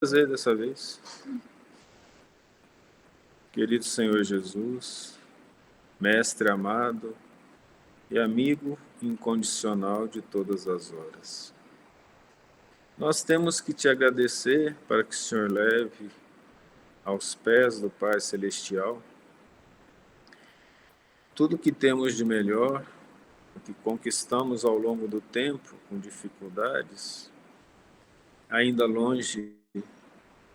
Prazer dessa vez. Querido Senhor Jesus, Mestre amado e amigo incondicional de todas as horas. Nós temos que te agradecer para que o Senhor leve aos pés do Pai Celestial tudo que temos de melhor, o que conquistamos ao longo do tempo com dificuldades, ainda longe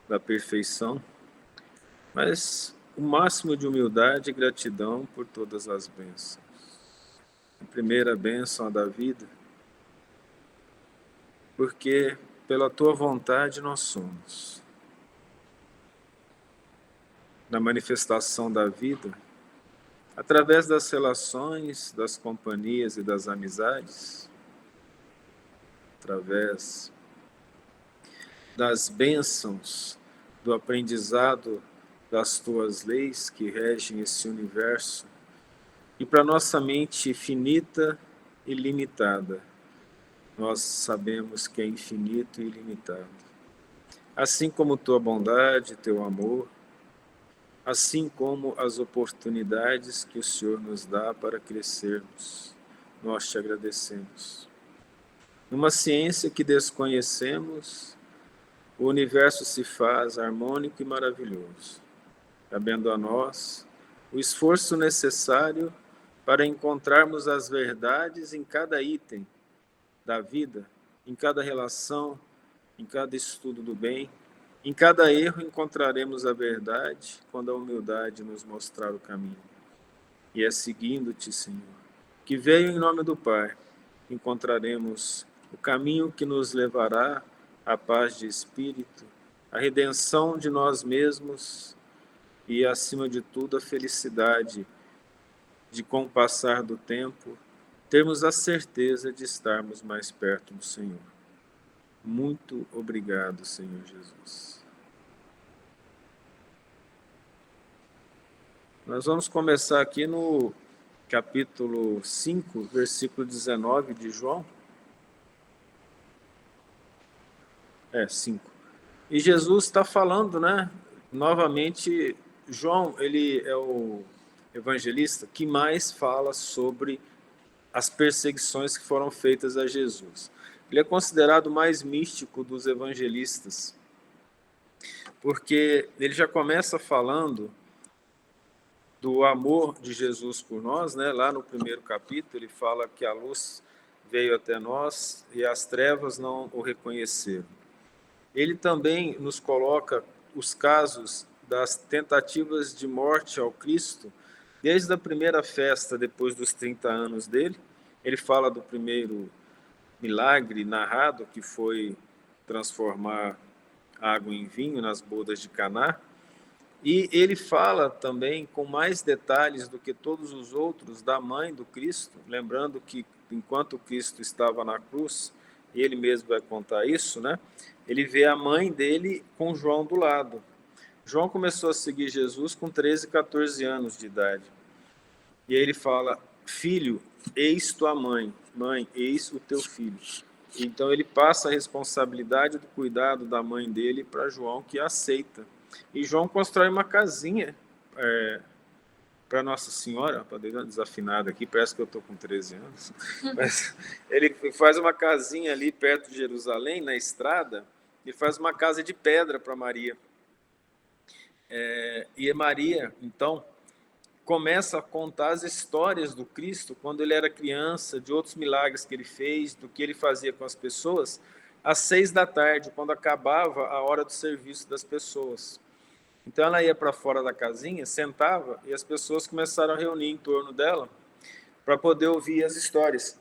da perfeição, mas o máximo de humildade e gratidão por todas as bênçãos. A primeira bênção da vida, porque pela tua vontade nós somos. Na manifestação da vida, através das relações, das companhias e das amizades, através das bênçãos do aprendizado das tuas leis que regem esse universo, e para nossa mente finita e limitada, nós sabemos que é infinito e ilimitado. Assim como tua bondade, teu amor, assim como as oportunidades que o Senhor nos dá para crescermos, nós te agradecemos. Numa ciência que desconhecemos, o universo se faz harmônico e maravilhoso, cabendo a nós o esforço necessário para encontrarmos as verdades em cada item da vida, em cada relação, em cada estudo do bem. Em cada erro encontraremos a verdade quando a humildade nos mostrar o caminho. E é seguindo-te, Senhor, que veio em nome do Pai, encontraremos o caminho que nos levará à paz de espírito, à redenção de nós mesmos e, acima de tudo, a felicidade de, com o passar do tempo, termos a certeza de estarmos mais perto do Senhor. Muito obrigado, Senhor Jesus. Nós vamos começar aqui no capítulo 5, versículo 19 de João. 5. E Jesus está falando, novamente, João, ele é o evangelista que mais fala sobre as perseguições que foram feitas a Jesus. Ele é considerado o mais místico dos evangelistas, porque ele já começa falando do amor de Jesus por nós, lá no primeiro capítulo, ele fala que a luz veio até nós e as trevas não o reconheceram. Ele também nos coloca os casos das tentativas de morte ao Cristo, desde a primeira festa, depois dos 30 anos dele. Ele fala do primeiro milagre narrado, que foi transformar água em vinho nas bodas de Caná. E ele fala também, com mais detalhes do que todos os outros, da mãe do Cristo, lembrando que enquanto o Cristo estava na cruz, e ele mesmo vai contar isso, ele vê a mãe dele com João do lado. João começou a seguir Jesus com 13, 14 anos de idade. E aí ele fala: filho, eis tua mãe, mãe, eis o teu filho. Então ele passa a responsabilidade do cuidado da mãe dele para João, que aceita. E João constrói uma casinha para Nossa Senhora. Para dar uma desafinada aqui, parece que eu estou com 13 anos. Mas ele faz uma casinha ali perto de Jerusalém, na estrada, e faz uma casa de pedra para Maria. E Maria, então, começa a contar as histórias do Cristo quando ele era criança, de outros milagres que ele fez, do que ele fazia com as pessoas, às 6 da tarde, quando acabava a hora do serviço das pessoas. Então ela ia para fora da casinha, sentava, e as pessoas começaram a reunir em torno dela para poder ouvir as histórias.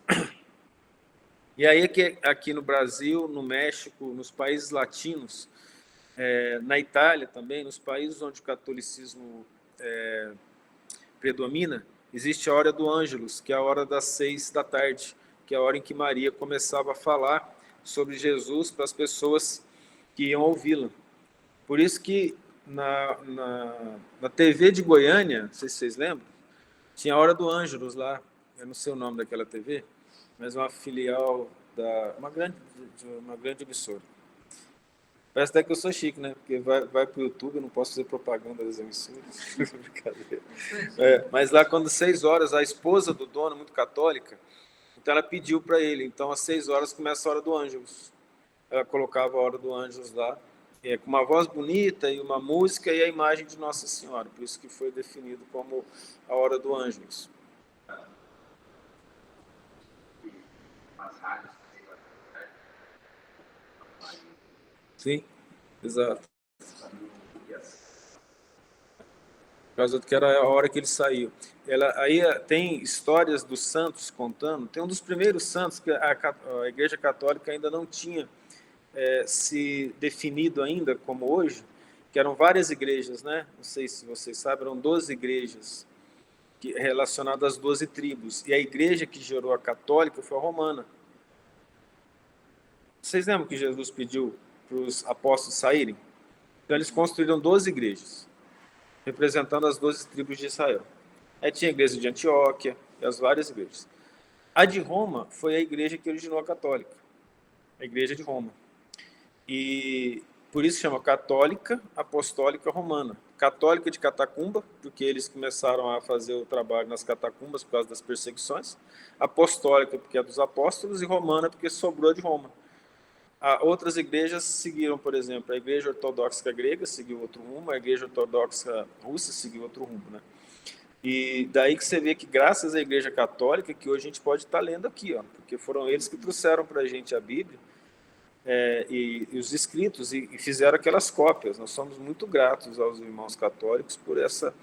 E aí que aqui no Brasil, no México, nos países latinos, na Itália também, nos países onde o catolicismo predomina, existe a hora do Ângelus, que é a hora das 6 da tarde, que é a hora em que Maria começava a falar sobre Jesus para as pessoas que iam ouvi-la. Por isso que na TV de Goiânia, não sei se vocês lembram, tinha a hora do Ângelus lá, eu não sei o nome daquela TV, mas uma filial de uma grande emissora. Parece até que eu sou chique, né? Porque vai para o YouTube, eu não posso fazer propaganda das emissoras. Brincadeira. Mas lá, quando 6 horas, a esposa do dono, muito católica, então ela pediu para ele. Então, às 6 horas começa a hora do Ângelus. Ela colocava a hora do Ângelus lá, com uma voz bonita e uma música e a imagem de Nossa Senhora. Por isso que foi definido como a hora do Ângelus. Sim, exato. Por causa que era a hora que ele saiu. Aí tem histórias dos santos contando. Tem um dos primeiros santos que a Igreja Católica ainda não tinha se definido ainda como hoje, que eram várias igrejas, né? Não sei se vocês sabem, eram 12 igrejas relacionadas às 12 tribos. E a igreja que gerou a católica foi a romana. Vocês lembram que Jesus pediu para os apóstolos saírem? Então eles construíram 12 igrejas, representando as 12 tribos de Israel. Aí tinha a igreja de Antioquia e as várias igrejas. A de Roma foi a igreja que originou a católica, a igreja de Roma. E por isso chama Católica Apostólica Romana. Católica de catacumba, porque eles começaram a fazer o trabalho nas catacumbas por causa das perseguições. Apostólica, porque é dos apóstolos, e romana, porque sobrou de Roma. Outras igrejas seguiram, por exemplo, a Igreja Ortodoxa Grega seguiu outro rumo, a Igreja Ortodoxa Russa seguiu outro rumo, né? E daí que você vê que graças à Igreja Católica, que hoje a gente pode estar lendo aqui, ó, porque foram eles que trouxeram para a gente a Bíblia e os escritos e fizeram aquelas cópias. Nós somos muito gratos aos irmãos católicos por essa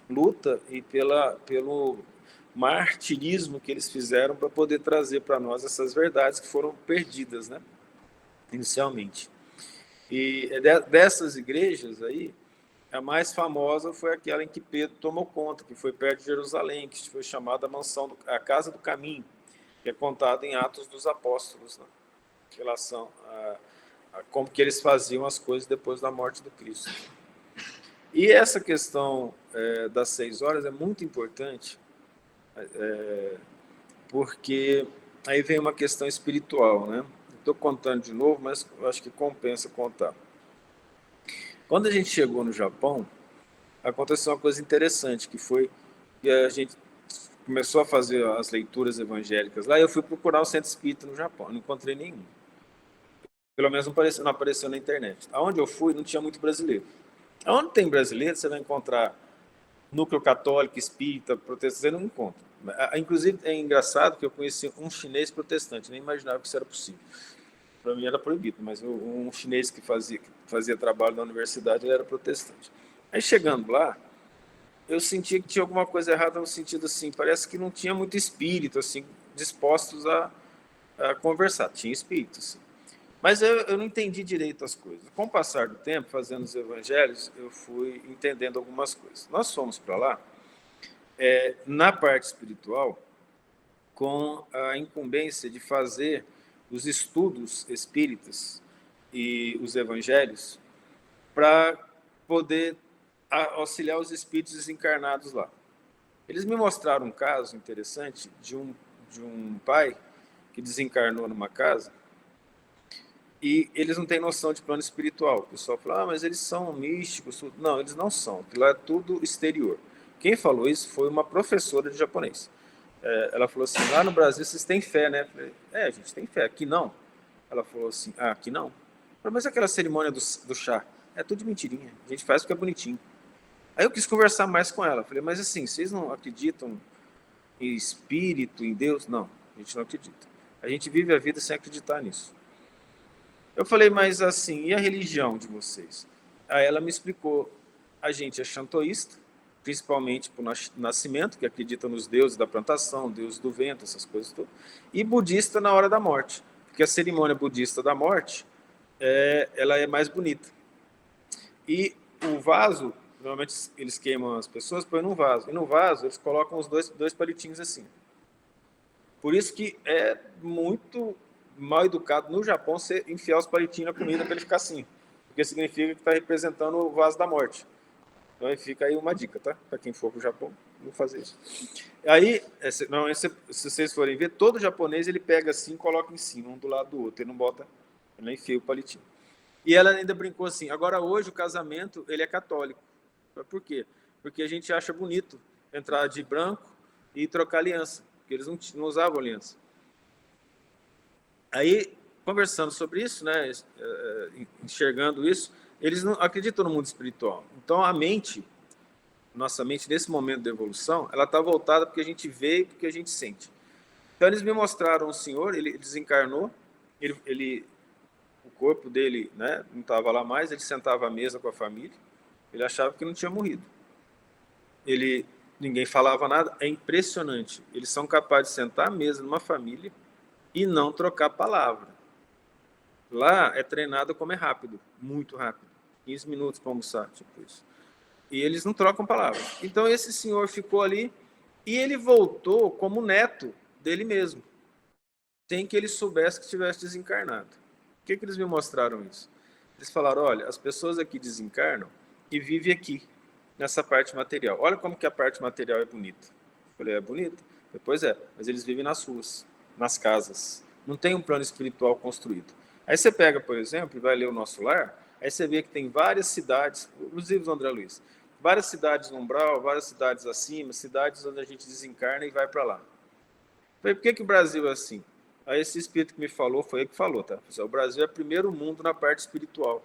luta e pelo martirismo que eles fizeram para poder trazer para nós essas verdades que foram perdidas, né? Inicialmente. E dessas igrejas aí, a mais famosa foi aquela em que Pedro tomou conta, que foi perto de Jerusalém, que foi chamada a Casa do Caminho, que é contada em Atos dos Apóstolos, né? Em relação a como que eles faziam as coisas depois da morte do Cristo. E essa questão das 6 horas é muito importante, porque aí vem uma questão espiritual, né? Estou contando de novo, mas eu acho que compensa contar. Quando a gente chegou no Japão, aconteceu uma coisa interessante, que foi que a gente começou a fazer as leituras evangélicas lá, e eu fui procurar o centro espírita no Japão, não encontrei nenhum. Pelo menos não apareceu na internet. Aonde eu fui, não tinha muito brasileiro. Aonde tem brasileiro, você vai encontrar núcleo católico, espírita, protestante, você não encontra. Inclusive, é engraçado que eu conheci um chinês protestante, nem imaginava que isso era possível. Para mim era proibido, mas um chinês que fazia trabalho na universidade, ele era protestante. Aí, chegando lá, eu sentia que tinha alguma coisa errada no sentido assim, parece que não tinha muito espírito, assim, dispostos a conversar. Tinha espírito, assim. Mas eu não entendi direito as coisas. Com o passar do tempo, fazendo os evangelhos, eu fui entendendo algumas coisas. Nós fomos para lá, na parte espiritual, com a incumbência de fazer os estudos espíritas e os evangelhos para poder auxiliar os espíritos desencarnados lá. Eles me mostraram um caso interessante de um pai que desencarnou numa casa e eles não têm noção de plano espiritual. O pessoal fala, mas eles são místicos. Não, eles não são. Lá é tudo exterior. Quem falou isso foi uma professora de japonês. Ela falou assim, lá no Brasil vocês têm fé, né? Eu falei, a gente tem fé. Aqui não. Ela falou assim, aqui não. Eu falei, mas aquela cerimônia do chá? É tudo de mentirinha. A gente faz porque é bonitinho. Aí eu quis conversar mais com ela. Eu falei, mas assim, vocês não acreditam em espírito, em Deus? Não, a gente não acredita. A gente vive a vida sem acreditar nisso. Eu falei, mas assim, e a religião de vocês? Aí ela me explicou, a gente é shantoísta, principalmente por nascimento, que acredita nos deuses da plantação, deus do vento, essas coisas todas, e budista na hora da morte, porque a cerimônia budista da morte, ela é mais bonita. E o vaso, normalmente eles queimam as pessoas, põem num vaso, e no vaso eles colocam os dois palitinhos assim. Por isso que é muito mal educado no Japão você enfiar os palitinhos na comida para ele ficar assim, porque significa que está representando o vaso da morte. Então aí fica aí uma dica, tá? Para quem for para o Japão, não fazer isso. Aí, se vocês forem ver, todo japonês ele pega assim e coloca em cima, um do lado do outro, ele não enfia o palitinho. E ela ainda brincou assim, agora hoje o casamento, ele é católico. Por quê? Porque a gente acha bonito entrar de branco e trocar aliança, porque eles não usavam aliança. Aí, conversando sobre isso, né, enxergando isso, eles não acreditam no mundo espiritual. Então, a mente, nossa mente, nesse momento da evolução, ela está voltada porque a gente vê e porque a gente sente. Então, eles me mostraram um senhor, ele desencarnou, o corpo dele, né, não estava lá mais, ele sentava à mesa com a família, ele achava que não tinha morrido. Ninguém falava nada, é impressionante. Eles são capazes de sentar à mesa numa família e não trocar palavra. Lá é treinado como é rápido, muito rápido. 15 minutos para almoçar, tipo isso. E eles não trocam palavras. Então esse senhor ficou ali e ele voltou como neto dele mesmo, sem que ele soubesse que estivesse desencarnado. Por que eles me mostraram isso? Eles falaram, olha, as pessoas aqui desencarnam e vivem aqui, nessa parte material. Olha como que a parte material é bonita. Eu falei, é bonita? Pois é, mas eles vivem nas ruas, nas casas. Não tem um plano espiritual construído. Aí você pega, por exemplo, e vai ler o Nosso Lar, aí você vê que tem várias cidades, os livros do André Luiz, várias cidades no umbral, várias cidades acima, cidades onde a gente desencarna e vai para lá. Eu falei, por que o Brasil é assim? Aí esse espírito que me falou, foi ele que falou, tá? O Brasil é o primeiro mundo na parte espiritual,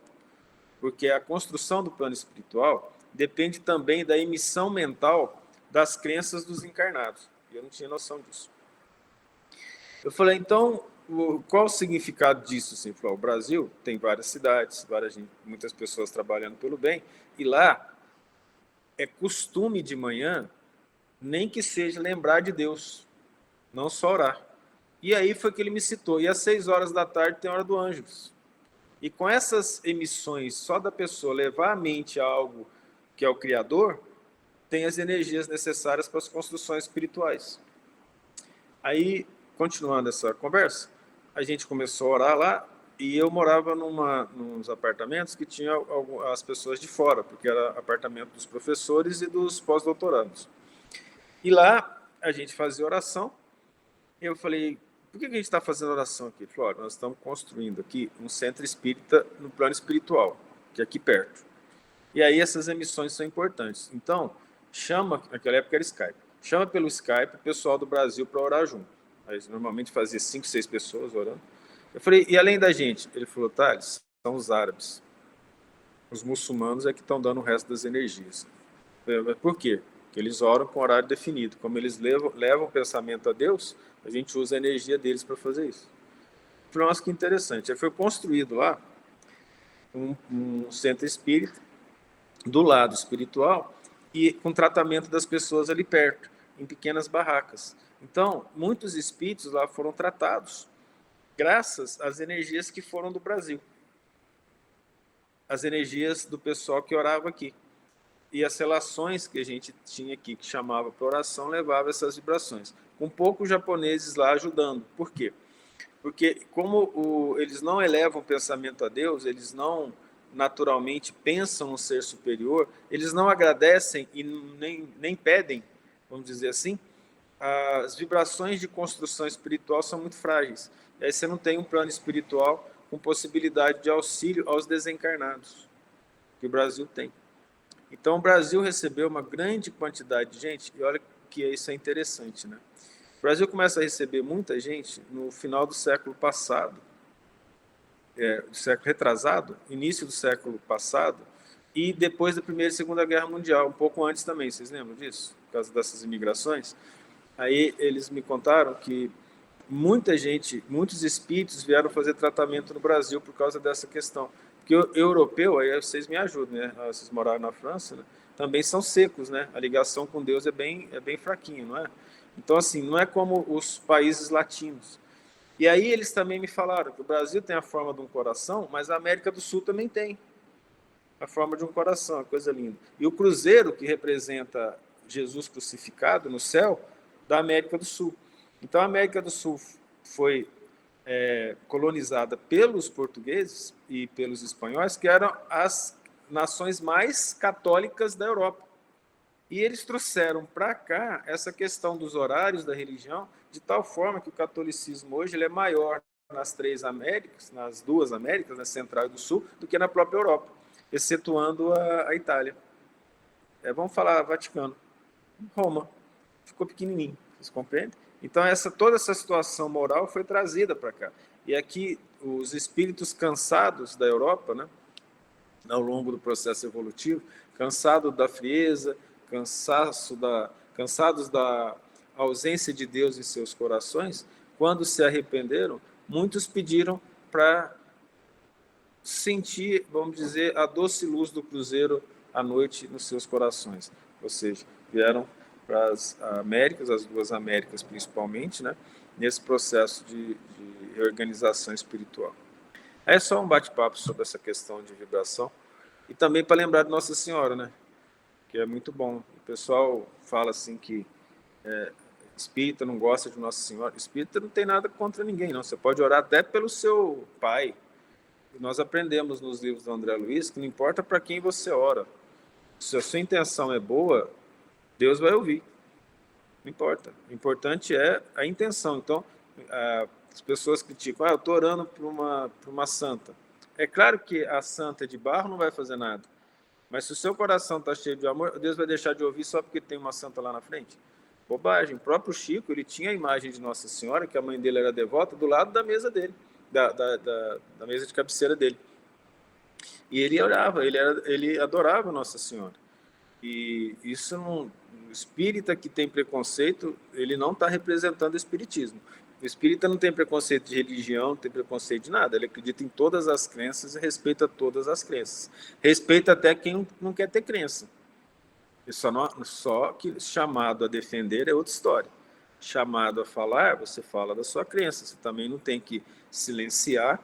porque a construção do plano espiritual depende também da emissão mental das crenças dos encarnados. E eu não tinha noção disso. Eu falei, então, qual o significado disso? Assim, falou, o Brasil tem várias cidades, muitas pessoas trabalhando pelo bem, e lá é costume de manhã, nem que seja lembrar de Deus, não só orar. E aí foi que ele me citou, e às 6 horas da tarde tem a hora do Ângelus. E com essas emissões, só da pessoa levar a mente a algo que é o Criador, tem as energias necessárias para as construções espirituais. Aí, continuando essa conversa, a gente começou a orar lá, e eu morava nos apartamentos que tinha as pessoas de fora, porque era apartamento dos professores e dos pós-doutorandos. E lá a gente fazia oração, e eu falei, por que a gente está fazendo oração aqui? Ele falou, olha, nós estamos construindo aqui um centro espírita no plano espiritual, que é aqui perto. E aí essas emissões são importantes. Então, naquela época era Skype, chama pelo Skype o pessoal do Brasil para orar junto. Aí normalmente fazia 5, 6 pessoas orando. Eu falei, e além da gente? Ele falou, Thales, são os árabes. Os muçulmanos é que estão dando o resto das energias. Eu falei, mas por quê? Porque eles oram com horário definido. Como eles levam o pensamento a Deus, a gente usa a energia deles para fazer isso. Eu falei, nossa, que interessante. Aí foi construído lá um centro espírita do lado espiritual e com tratamento das pessoas ali perto, em pequenas barracas. Então, muitos espíritos lá foram tratados graças às energias que foram do Brasil, as energias do pessoal que orava aqui. E as relações que a gente tinha aqui, que chamava para oração, levava essas vibrações. Com poucos japoneses lá ajudando. Por quê? Porque como eles não elevam o pensamento a Deus, eles não naturalmente pensam no ser superior, eles não agradecem e nem pedem, vamos dizer assim, as vibrações de construção espiritual são muito frágeis. E aí você não tem um plano espiritual com possibilidade de auxílio aos desencarnados, que o Brasil tem. Então o Brasil recebeu uma grande quantidade de gente, e olha que isso é interessante, né? O Brasil começa a receber muita gente no final do século passado, do século retrasado, início do século passado, e depois da Primeira e Segunda Guerra Mundial, um pouco antes também, vocês lembram disso? Por causa dessas imigrações. Aí eles me contaram que muita gente, muitos espíritos vieram fazer tratamento no Brasil por causa dessa questão. Porque o europeu, aí vocês me ajudam, né? Vocês moraram na França, né? Também são secos, né? A ligação com Deus é bem fraquinha, não é? Então, assim, não é como os países latinos. E aí eles também me falaram que o Brasil tem a forma de um coração, mas a América do Sul também tem a forma de um coração, uma coisa linda. E o cruzeiro, que representa Jesus crucificado no céu, da América do Sul. Então, a América do Sul foi colonizada pelos portugueses e pelos espanhóis, que eram as nações mais católicas da Europa. E eles trouxeram para cá essa questão dos horários da religião, de tal forma que o catolicismo hoje ele é maior nas 3 Américas, nas 2 Américas, na Central e do Sul, do que na própria Europa, excetuando a Itália. Vamos falar Vaticano. Roma ficou pequenininho, vocês compreendem? Então toda essa situação moral foi trazida para cá. E aqui os espíritos cansados da Europa, né, ao longo do processo evolutivo, cansados da frieza, cansados da ausência de Deus em seus corações, quando se arrependeram, muitos pediram para sentir, vamos dizer, a doce luz do cruzeiro à noite nos seus corações. Ou seja, vieram para as Américas, as 2 Américas principalmente, né, nesse processo de reorganização espiritual. É só um bate-papo sobre essa questão de vibração. E também para lembrar de Nossa Senhora, né, que é muito bom. O pessoal fala assim que espírita não gosta de Nossa Senhora. Espírita não tem nada contra ninguém, não. Você pode orar até pelo seu pai. E nós aprendemos nos livros do André Luiz que não importa para quem você ora. Se a sua intenção é boa, Deus vai ouvir. Não importa. O importante é a intenção. Então, as pessoas criticam, eu estou orando por uma santa. É claro que a santa de barro não vai fazer nada. Mas se o seu coração está cheio de amor, Deus vai deixar de ouvir só porque tem uma santa lá na frente? Bobagem. O próprio Chico, ele tinha a imagem de Nossa Senhora, que a mãe dele era devota, do lado da mesa dele, da mesa de cabeceira dele. E ele orava, ele adorava Nossa Senhora. E isso não... O espírita que tem preconceito, ele não está representando o espiritismo. O espírita não tem preconceito de religião, não tem preconceito de nada. Ele acredita em todas as crenças e respeita todas as crenças. Respeita até quem não quer ter crença. E só que chamado a defender é outra história. Chamado a falar, você fala da sua crença. Você também não tem que silenciar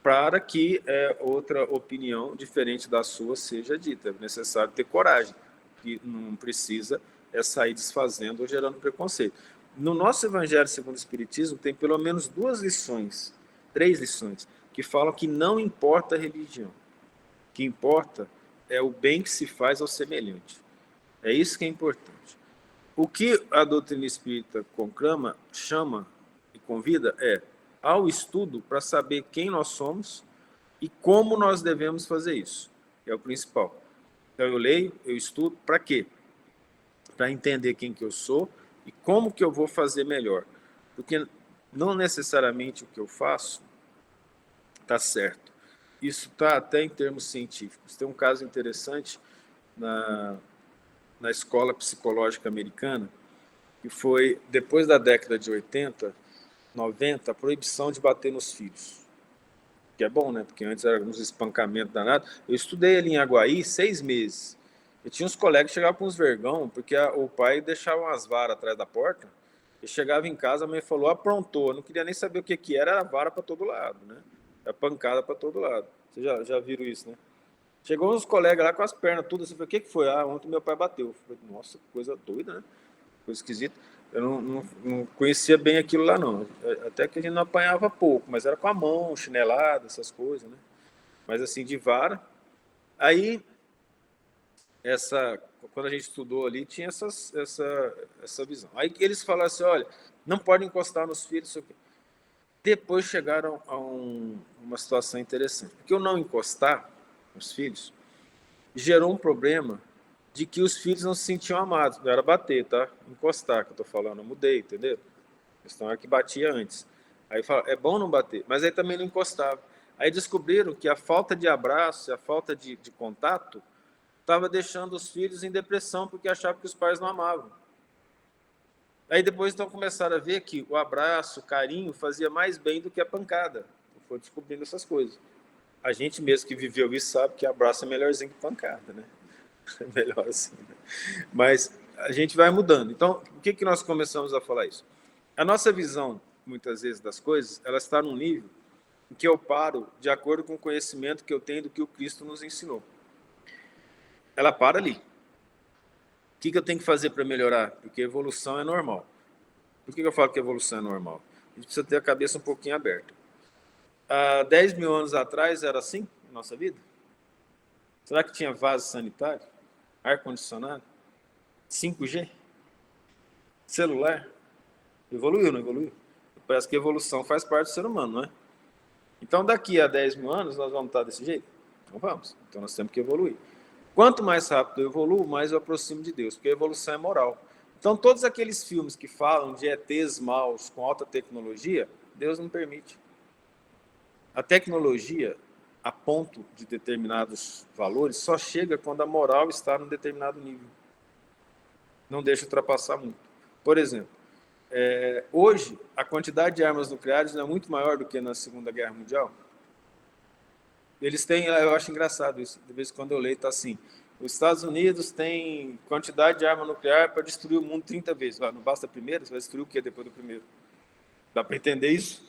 para que outra opinião diferente da sua seja dita. É necessário ter coragem, que não precisa sair desfazendo ou gerando preconceito. No nosso Evangelho segundo o Espiritismo tem pelo menos 3 lições, que falam que não importa a religião. O que importa é o bem que se faz ao semelhante. É isso que é importante. O que a doutrina espírita conclama, chama e convida ao estudo para saber quem nós somos e como nós devemos fazer isso. É o principal. Então eu leio, eu estudo, para quê? Para entender quem que eu sou e como que eu vou fazer melhor. Porque não necessariamente o que eu faço está certo. Isso está até em termos científicos. Tem um caso interessante na escola psicológica americana, que foi, depois da década de 80, 90, a proibição de bater nos filhos. Que é bom, né? Porque antes era uns espancamentos danados. Eu estudei ali em Aguaí 6 meses. Eu tinha uns colegas que chegavam com uns vergão, porque o pai deixava umas varas atrás da porta, e chegava em casa, a mãe falou, aprontou. Eu não queria nem saber o que era vara para todo lado, né? Era pancada para todo lado. Vocês já viram isso, né? Chegou uns colegas lá com as pernas tudo assim, falei, o que foi? Ontem meu pai bateu. Eu falei, nossa, coisa doida, né? Coisa esquisita. Eu não conhecia bem aquilo lá, não. Até que a gente não apanhava pouco, mas era com a mão, chinelada, essas coisas, né? Mas assim, de vara. Aí, quando a gente estudou ali, tinha essa visão. Aí eles falaram assim, olha, não pode encostar nos filhos, isso aqui. Depois chegaram a uma situação interessante. Porque o não encostar nos filhos gerou um problema de que os filhos não se sentiam amados. Não era bater, tá? Encostar, que eu tô falando. Eu mudei, entendeu? A questão é que batia antes. Aí fala, é bom não bater, mas aí também não encostava. Aí descobriram que a falta de abraço, a falta de contato, estava deixando os filhos em depressão, porque achavam que os pais não amavam. Aí depois então começaram a ver que o abraço, o carinho, fazia mais bem do que a pancada. Foi descobrindo essas coisas. A gente mesmo que viveu isso sabe que abraço é melhorzinho que pancada, né? É melhor assim, né? Mas a gente vai mudando. Então, o que nós começamos a falar isso? A nossa visão, muitas vezes, das coisas, ela está num nível em que eu paro de acordo com o conhecimento que eu tenho do que o Cristo nos ensinou. Ela para ali. O que eu tenho que fazer para melhorar? Porque evolução é normal. Por que eu falo que evolução é normal? A gente precisa ter a cabeça um pouquinho aberta. Há 10 mil anos atrás era assim na nossa vida? Será que tinha vaso sanitário? Ar-condicionado? 5G? Celular? Evoluiu, não evoluiu? Parece que a evolução faz parte do ser humano, não é? Então, daqui a 10 mil anos, nós vamos estar desse jeito? Não vamos. Então, nós temos que evoluir. Quanto mais rápido eu evoluo, mais eu aproximo de Deus, porque a evolução é moral. Então, todos aqueles filmes que falam de ETs maus com alta tecnologia, Deus não permite. A tecnologia, a ponto de determinados valores, só chega quando a moral está num determinado nível. Não deixa ultrapassar muito. Por exemplo, hoje, a quantidade de armas nucleares não é muito maior do que na Segunda Guerra Mundial. Eles têm, eu acho engraçado isso, de vez em quando eu leio, está assim, os Estados Unidos têm quantidade de arma nuclear para destruir o mundo 30 vezes. Não basta a primeira, você vai destruir o quê depois do primeiro? Dá para entender isso?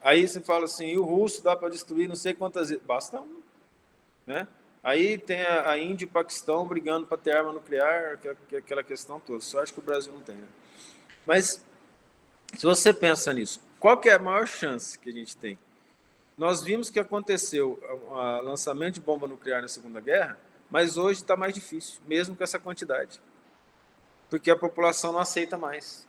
Aí você fala assim, e o russo dá para destruir não sei quantas vezes. Basta um. Né? Aí tem a Índia e o Paquistão brigando para ter arma nuclear, que é aquela questão toda. Só acho que o Brasil não tem. Né? Mas, se você pensa nisso, qual que é a maior chance que a gente tem? Nós vimos que aconteceu o lançamento de bomba nuclear na Segunda Guerra, mas hoje está mais difícil, mesmo com essa quantidade. Porque a população não aceita mais.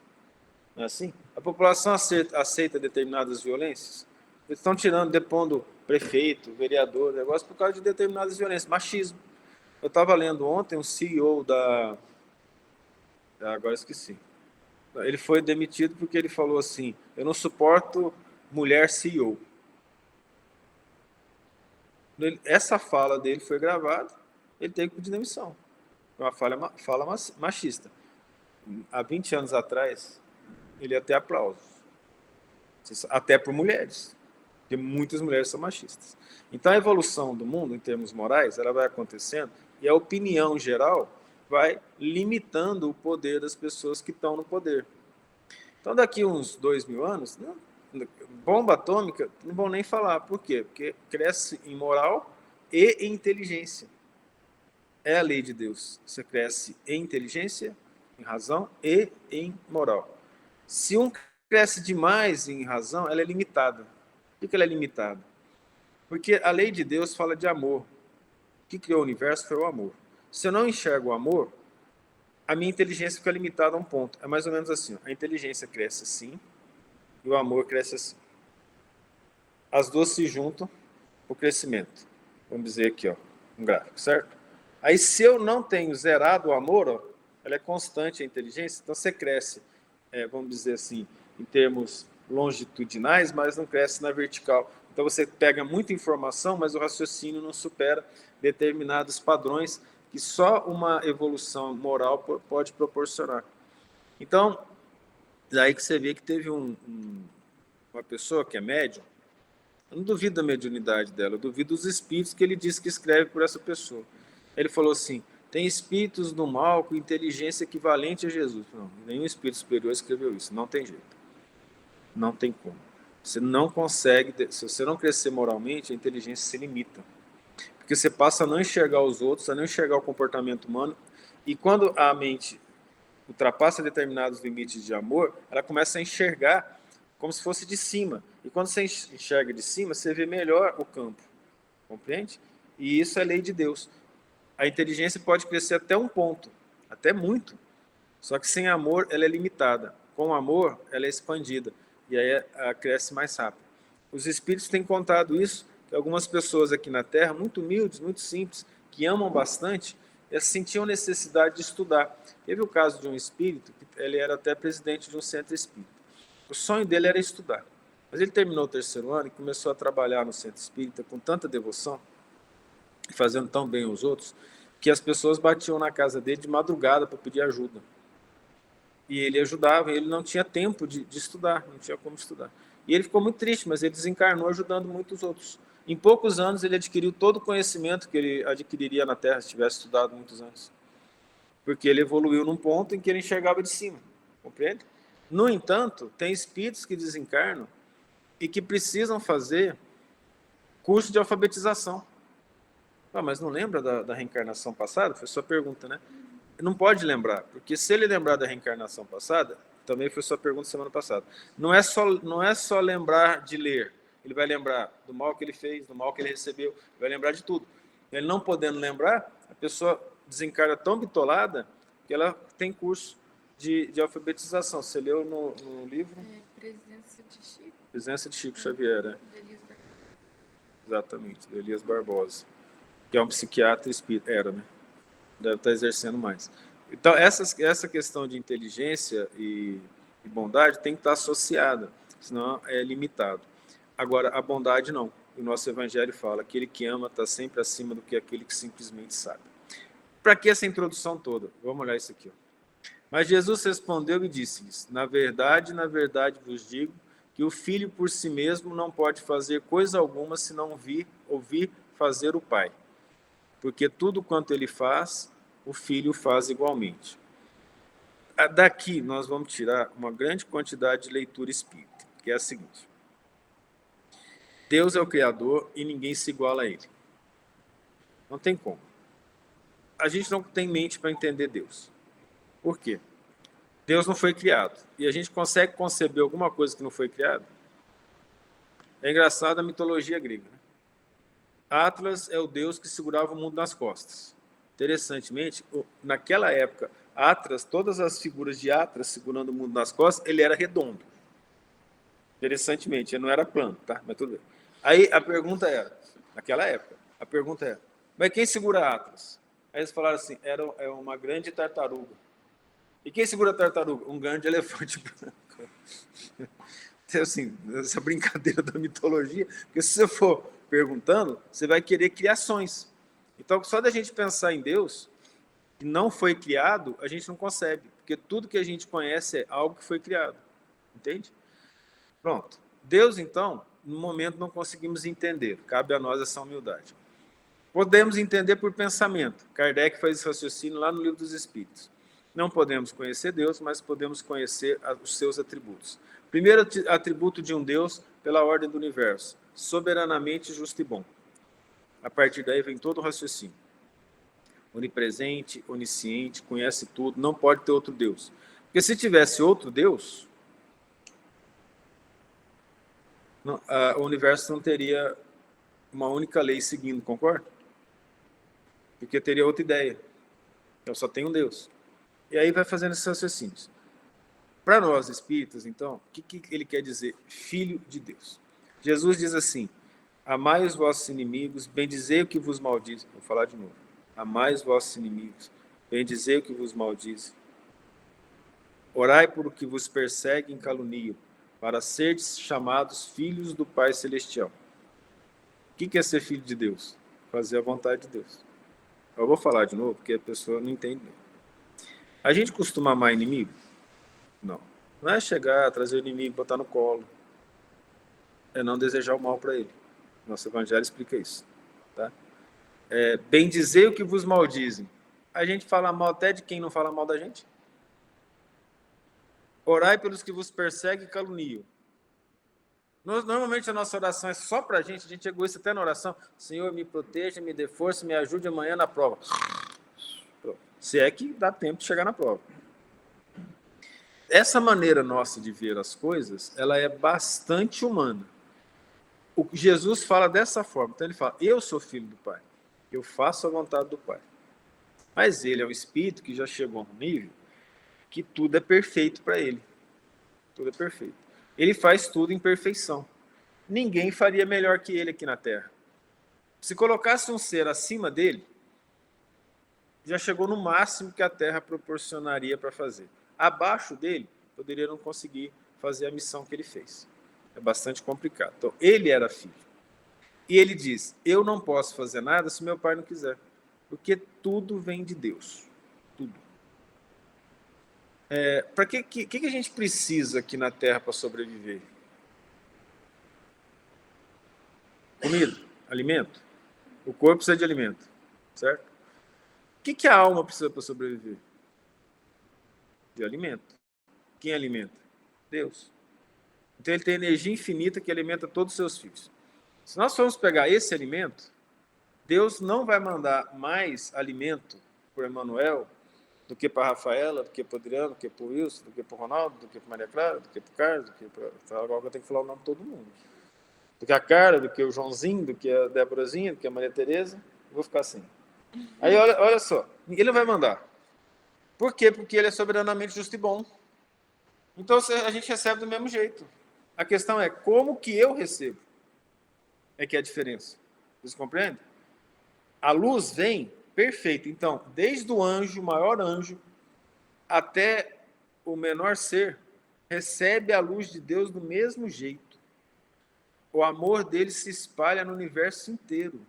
Não é assim? A população aceita determinadas violências. Eles estão tirando, depondo prefeito, vereador, negócio por causa de determinadas violências. Machismo. Eu estava lendo ontem um CEO agora esqueci. Ele foi demitido porque ele falou assim, eu não suporto mulher CEO. Essa fala dele foi gravada, ele teve que pedir demissão. Uma fala machista. Há 20 anos atrás, ele ia ter aplausos. Até por mulheres. Porque muitas mulheres são machistas. Então, a evolução do mundo, em termos morais, ela vai acontecendo e a opinião geral vai limitando o poder das pessoas que estão no poder. Então, daqui uns 2.000 anos, bomba atômica, não vão nem falar. Por quê? Porque cresce em moral e em inteligência. É a lei de Deus. Você cresce em inteligência, em razão e em moral. Se um cresce demais em razão, ela é limitada. Por que ela é limitada? Porque a lei de Deus fala de amor. O que criou o universo foi o amor. Se eu não enxergo o amor, a minha inteligência fica limitada a um ponto. É mais ou menos assim. A inteligência cresce assim e o amor cresce assim. As duas se juntam para o crescimento. Vamos dizer aqui, um gráfico, certo? Aí, se eu não tenho zerado o amor, ela é constante, a inteligência, então você cresce, vamos dizer assim, em termos longitudinais, mas não cresce na vertical. Então, você pega muita informação, mas o raciocínio não supera determinados padrões que só uma evolução moral pode proporcionar. Então, daí que você vê que teve uma pessoa que é médium. Eu não duvido da mediunidade dela, eu duvido dos espíritos que ele diz que escreve por essa pessoa. Ele falou assim, tem espíritos do mal com inteligência equivalente a Jesus. Não, nenhum espírito superior escreveu isso, não tem jeito. Não tem como. Você não consegue, se você não crescer moralmente, a inteligência se limita. Porque você passa a não enxergar os outros, a não enxergar o comportamento humano, e quando a mente ultrapassa determinados limites de amor, ela começa a enxergar como se fosse de cima. E quando você enxerga de cima, você vê melhor o campo. Compreende? E isso é lei de Deus. A inteligência pode crescer até um ponto, até muito. Só que sem amor, ela é limitada. Com amor, ela é expandida. E aí ela cresce mais rápido. Os espíritos têm contado isso, que algumas pessoas aqui na Terra, muito humildes, muito simples, que amam bastante, elas sentiam necessidade de estudar. Teve o caso de um espírito, que ele era até presidente de um centro espírita. O sonho dele era estudar. Mas ele terminou o 3º ano e começou a trabalhar no centro espírita com tanta devoção, e fazendo tão bem aos outros, que as pessoas batiam na casa dele de madrugada para pedir ajuda. E ele ajudava, e ele não tinha tempo de estudar, não tinha como estudar. E ele ficou muito triste, mas ele desencarnou ajudando muitos outros. Em poucos anos, ele adquiriu todo o conhecimento que ele adquiriria na Terra se tivesse estudado muitos anos. Porque ele evoluiu num ponto em que ele enxergava de cima, compreende? No entanto, tem espíritos que desencarnam e que precisam fazer curso de alfabetização. Mas não lembra da reencarnação passada? Foi sua pergunta, né? Não pode lembrar, porque se ele lembrar da reencarnação passada, também foi sua pergunta semana passada, não é só lembrar de ler, ele vai lembrar do mal que ele fez, do mal que ele recebeu, vai lembrar de tudo. Ele não podendo lembrar, a pessoa desencarna tão bitolada que ela tem curso de alfabetização. Você leu no livro? Presença de Chico Xavier, né? Exatamente, de Elias Barbosa, que é um psiquiatra espírita, era, né? Deve estar exercendo mais. Então, essa questão de inteligência e bondade tem que estar associada, senão é limitado. Agora, a bondade não. O nosso evangelho fala que aquele que ama está sempre acima do que aquele que simplesmente sabe. Para que essa introdução toda? Vamos olhar isso aqui. Ó. Mas Jesus respondeu e disse-lhes: na verdade vos digo que o filho por si mesmo não pode fazer coisa alguma se não ouvir fazer o Pai. Porque tudo quanto ele faz, o filho faz igualmente. Daqui nós vamos tirar uma grande quantidade de leitura espírita, que é a seguinte: Deus é o Criador e ninguém se iguala a Ele. Não tem como. A gente não tem mente para entender Deus. Por quê? Deus não foi criado. E a gente consegue conceber alguma coisa que não foi criada? É engraçado a mitologia grega. Né? Atlas é o deus que segurava o mundo nas costas. Interessantemente, naquela época, Atlas, todas as figuras de Atlas segurando o mundo nas costas, ele era redondo. Interessantemente, ele não era plano, tá? Mas tudo bem. Aí a pergunta era, naquela época, mas quem segura Atlas? Aí eles falaram assim, é uma grande tartaruga. E quem segura a tartaruga? Um grande elefante branco. Então, assim, essa brincadeira da mitologia, porque se você for perguntando, você vai querer criações. Então, só da gente pensar em Deus, que não foi criado, a gente não concebe, porque tudo que a gente conhece é algo que foi criado. Entende? Pronto. Deus, então, no momento não conseguimos entender. Cabe a nós essa humildade. Podemos entender por pensamento. Kardec faz esse raciocínio lá no Livro dos Espíritos. Não podemos conhecer Deus, mas podemos conhecer os seus atributos. Primeiro atributo de um Deus, pela ordem do universo, soberanamente justo e bom. A partir daí vem todo o raciocínio. Onipresente, onisciente, conhece tudo, não pode ter outro Deus. Porque se tivesse outro Deus, o universo não teria uma única lei seguindo, concorda? Porque teria outra ideia. Eu só tenho um Deus. E aí vai fazendo esses raciocínios. Para nós espíritas, então, o que ele quer dizer? Filho de Deus. Jesus diz assim, amai os vossos inimigos, bendizei o que vos maldiz. Vou falar de novo. Amai os vossos inimigos, bendizei o que vos maldiz. Orai por o que vos perseguem e caluniam, para serdes chamados filhos do Pai Celestial. O que é ser filho de Deus? Fazer a vontade de Deus. Eu vou falar de novo, porque a pessoa não entende. A gente costuma amar inimigo? Não. Não é chegar, trazer o inimigo, botar no colo. É não desejar o mal para ele. Nosso evangelho explica isso. Tá? Bendizer o que vos maldizem. A gente fala mal até de quem não fala mal da gente. Orai pelos que vos perseguem e caluniam. Normalmente a nossa oração é só para a gente é egoísta até na oração. Senhor, me proteja, me dê força, me ajude amanhã na prova. Se é que dá tempo de chegar na prova. Essa maneira nossa de ver as coisas, ela é bastante humana. O Jesus fala dessa forma. Então ele fala, eu sou filho do Pai. Eu faço a vontade do Pai. Mas ele é um espírito que já chegou a um nível que tudo é perfeito para ele. Tudo é perfeito. Ele faz tudo em perfeição. Ninguém faria melhor que ele aqui na Terra. Se colocasse um ser acima dele, já chegou no máximo que a Terra proporcionaria para fazer. Abaixo dele, poderia não conseguir fazer a missão que ele fez. É bastante complicado. Então, ele era filho. E ele diz, eu não posso fazer nada se meu pai não quiser. Porque tudo vem de Deus. Tudo. Para que a gente precisa aqui na Terra para sobreviver? Comida, alimento. O corpo precisa de alimento, certo? O que a alma precisa para sobreviver? De alimento. Quem alimenta? Deus. Então ele tem energia infinita que alimenta todos os seus filhos. Se nós formos pegar esse alimento, Deus não vai mandar mais alimento para Emanuel do que para a Rafaela, do que para o Adriano, do que para o Wilson, do que para o Ronaldo, do que para a Maria Clara, do que para o Carlos, do que para... Agora eu tenho que falar o nome de todo mundo. Do que a Cara, do que o Joãozinho, do que a Déborazinha, do que a Maria Tereza. Eu vou ficar assim. Aí olha só, ele não vai mandar. Por quê? Porque ele é soberanamente justo e bom. Então a gente recebe do mesmo jeito. A questão é como que eu recebo. É que é a diferença. Vocês compreendem? A luz vem perfeita. Então, desde o anjo, o maior anjo, até o menor ser, recebe a luz de Deus do mesmo jeito. O amor dele se espalha no universo inteiro.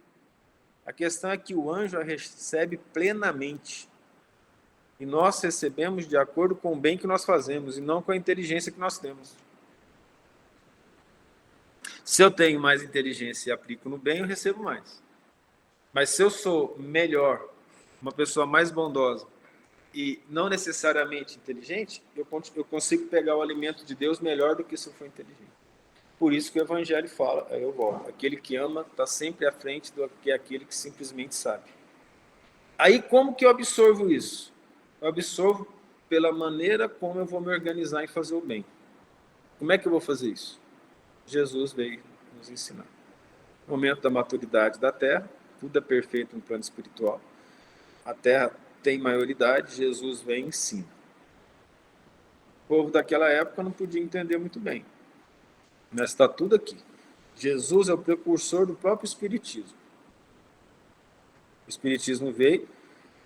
A questão é que o anjo a recebe plenamente. E nós recebemos de acordo com o bem que nós fazemos, e não com a inteligência que nós temos. Se eu tenho mais inteligência e aplico no bem, eu recebo mais. Mas se eu sou melhor, uma pessoa mais bondosa, e não necessariamente inteligente, eu consigo pegar o alimento de Deus melhor do que se eu for inteligente. Por isso que o Evangelho fala, aí eu volto, aquele que ama está sempre à frente do que aquele que simplesmente sabe. Aí como que eu absorvo isso? Eu absorvo pela maneira como eu vou me organizar em fazer o bem. Como é que eu vou fazer isso? Jesus veio nos ensinar. No momento da maturidade da Terra, tudo é perfeito no plano espiritual. A Terra tem maioridade, Jesus vem e ensina. O povo daquela época não podia entender muito bem. Mas está tudo aqui. Jesus é o precursor do próprio Espiritismo. O Espiritismo veio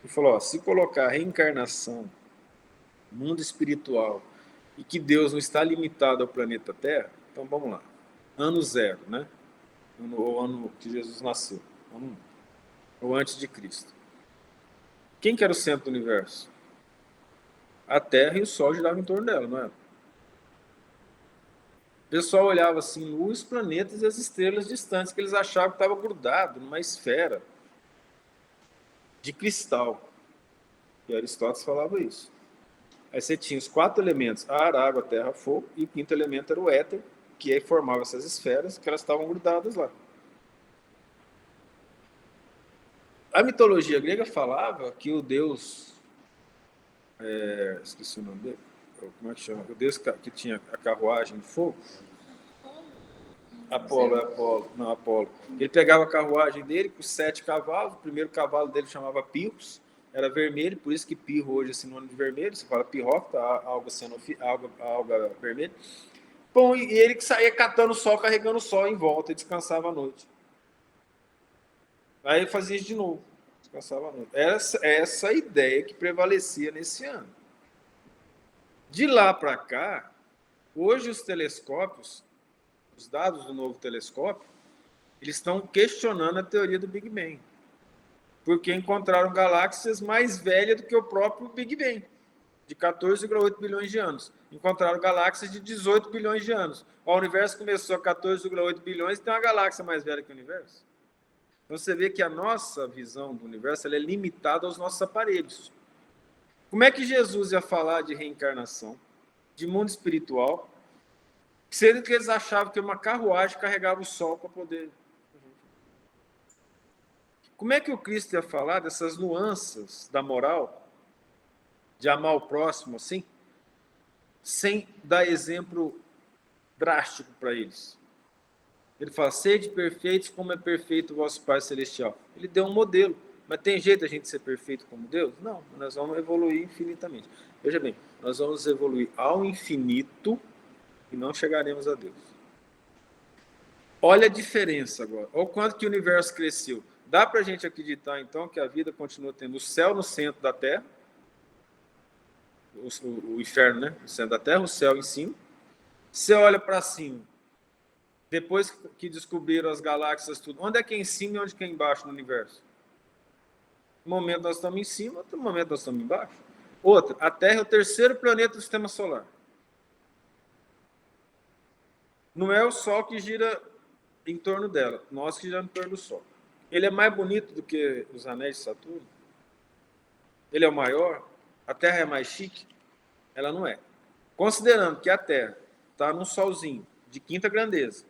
e falou, se colocar a reencarnação, mundo espiritual, e que Deus não está limitado ao planeta Terra, então vamos lá. Ano zero, né? O ano que Jesus nasceu. Ou antes de Cristo. Quem que era o centro do universo? A Terra e o Sol giravam em torno dela, não era? O pessoal olhava assim, os planetas e as estrelas distantes, que eles achavam que estava grudado numa esfera de cristal. E Aristóteles falava isso. Aí você tinha os 4 elementos, ar, água, terra, fogo, e o 5º elemento era o éter, que aí formava essas esferas, que elas estavam grudadas lá. A mitologia grega falava que o deus, esqueci o nome dele, como é que chama? O deus que tinha a carruagem de fogo, Apolo. Ele pegava a carruagem dele com 7 cavalos, o primeiro cavalo dele chamava Pirros, era vermelho, por isso que pirro hoje é sinônimo de vermelho, você fala pirrófita, alga vermelha. Bom, e ele que saía catando o sol, carregando o sol em volta e descansava à noite. Aí ele fazia isso de novo, descansava à noite. Essa a ideia que prevalecia nesse ano. De lá para cá, hoje os telescópios, os dados do novo telescópio, eles estão questionando a teoria do Big Bang. Porque encontraram galáxias mais velhas do que o próprio Big Bang, de 14,8 bilhões de anos. Encontraram galáxias de 18 bilhões de anos. O universo começou a 14,8 bilhões e tem uma galáxia mais velha que o universo. Então você vê que a nossa visão do universo ela é limitada aos nossos aparelhos. Como é que Jesus ia falar de reencarnação, de mundo espiritual, sendo que eles achavam que uma carruagem carregava o sol para poder... Como é que o Cristo ia falar dessas nuances da moral, de amar o próximo assim, sem dar exemplo drástico para eles? Ele fala, sede perfeitos como é perfeito o vosso Pai Celestial. Ele deu um modelo, mas tem jeito a gente ser perfeito como Deus? Não, nós vamos evoluir infinitamente. Veja bem, nós vamos evoluir ao infinito e não chegaremos a Deus. Olha a diferença agora, olha o quanto que o universo cresceu. Dá para a gente acreditar, então, que a vida continua tendo o céu no centro da Terra, o inferno, né? No centro da Terra, o céu em cima. Você olha para cima, depois que descobriram as galáxias, tudo, onde é que é em cima e onde é que é embaixo no universo? No momento nós estamos em cima, outro momento nós estamos embaixo. Outra, a Terra é o 3º planeta do sistema solar. Não é o Sol que gira em torno dela, nós que giramos em torno do Sol. Ele é mais bonito do que os anéis de Saturno? Ele é o maior? A Terra é mais chique? Ela não é. Considerando que a Terra está num solzinho de 5ª grandeza,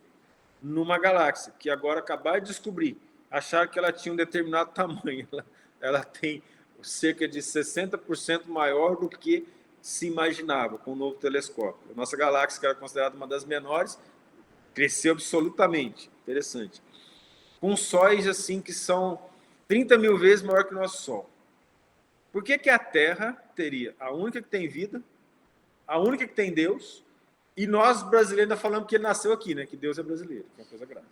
numa galáxia que agora acabaram de descobrir, acharam que ela tinha um determinado tamanho, ela tem cerca de 60% maior do que se imaginava com o novo telescópio. A nossa galáxia, que era considerada uma das menores, cresceu absolutamente. Interessante. Com sóis assim que são 30 mil vezes maior que o nosso Sol. Por que a Terra teria a única que tem vida, a única que tem Deus, e nós brasileiros ainda falamos que ele nasceu aqui, né? Que Deus é brasileiro, que é uma coisa grave.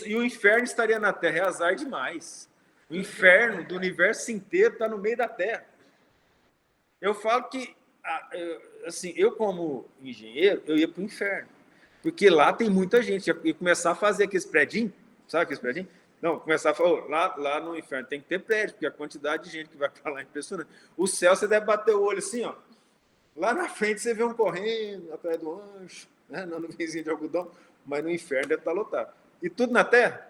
E o inferno estaria na Terra, é azar demais. O inferno do universo inteiro está no meio da Terra. Eu falo que, assim, eu como engenheiro, eu ia para o inferno, porque lá tem muita gente. Eu ia começar a fazer aqueles predinhos, sabe aqueles predinhos? Não, começar a falar, lá no inferno tem que ter prédio, porque a quantidade de gente que vai para lá é impressionante. O céu, você deve bater o olho assim, ó. Lá na frente você vê um correndo atrás do anjo, né, na nuvenzinha de algodão, mas no inferno deve estar lotado. E tudo na Terra?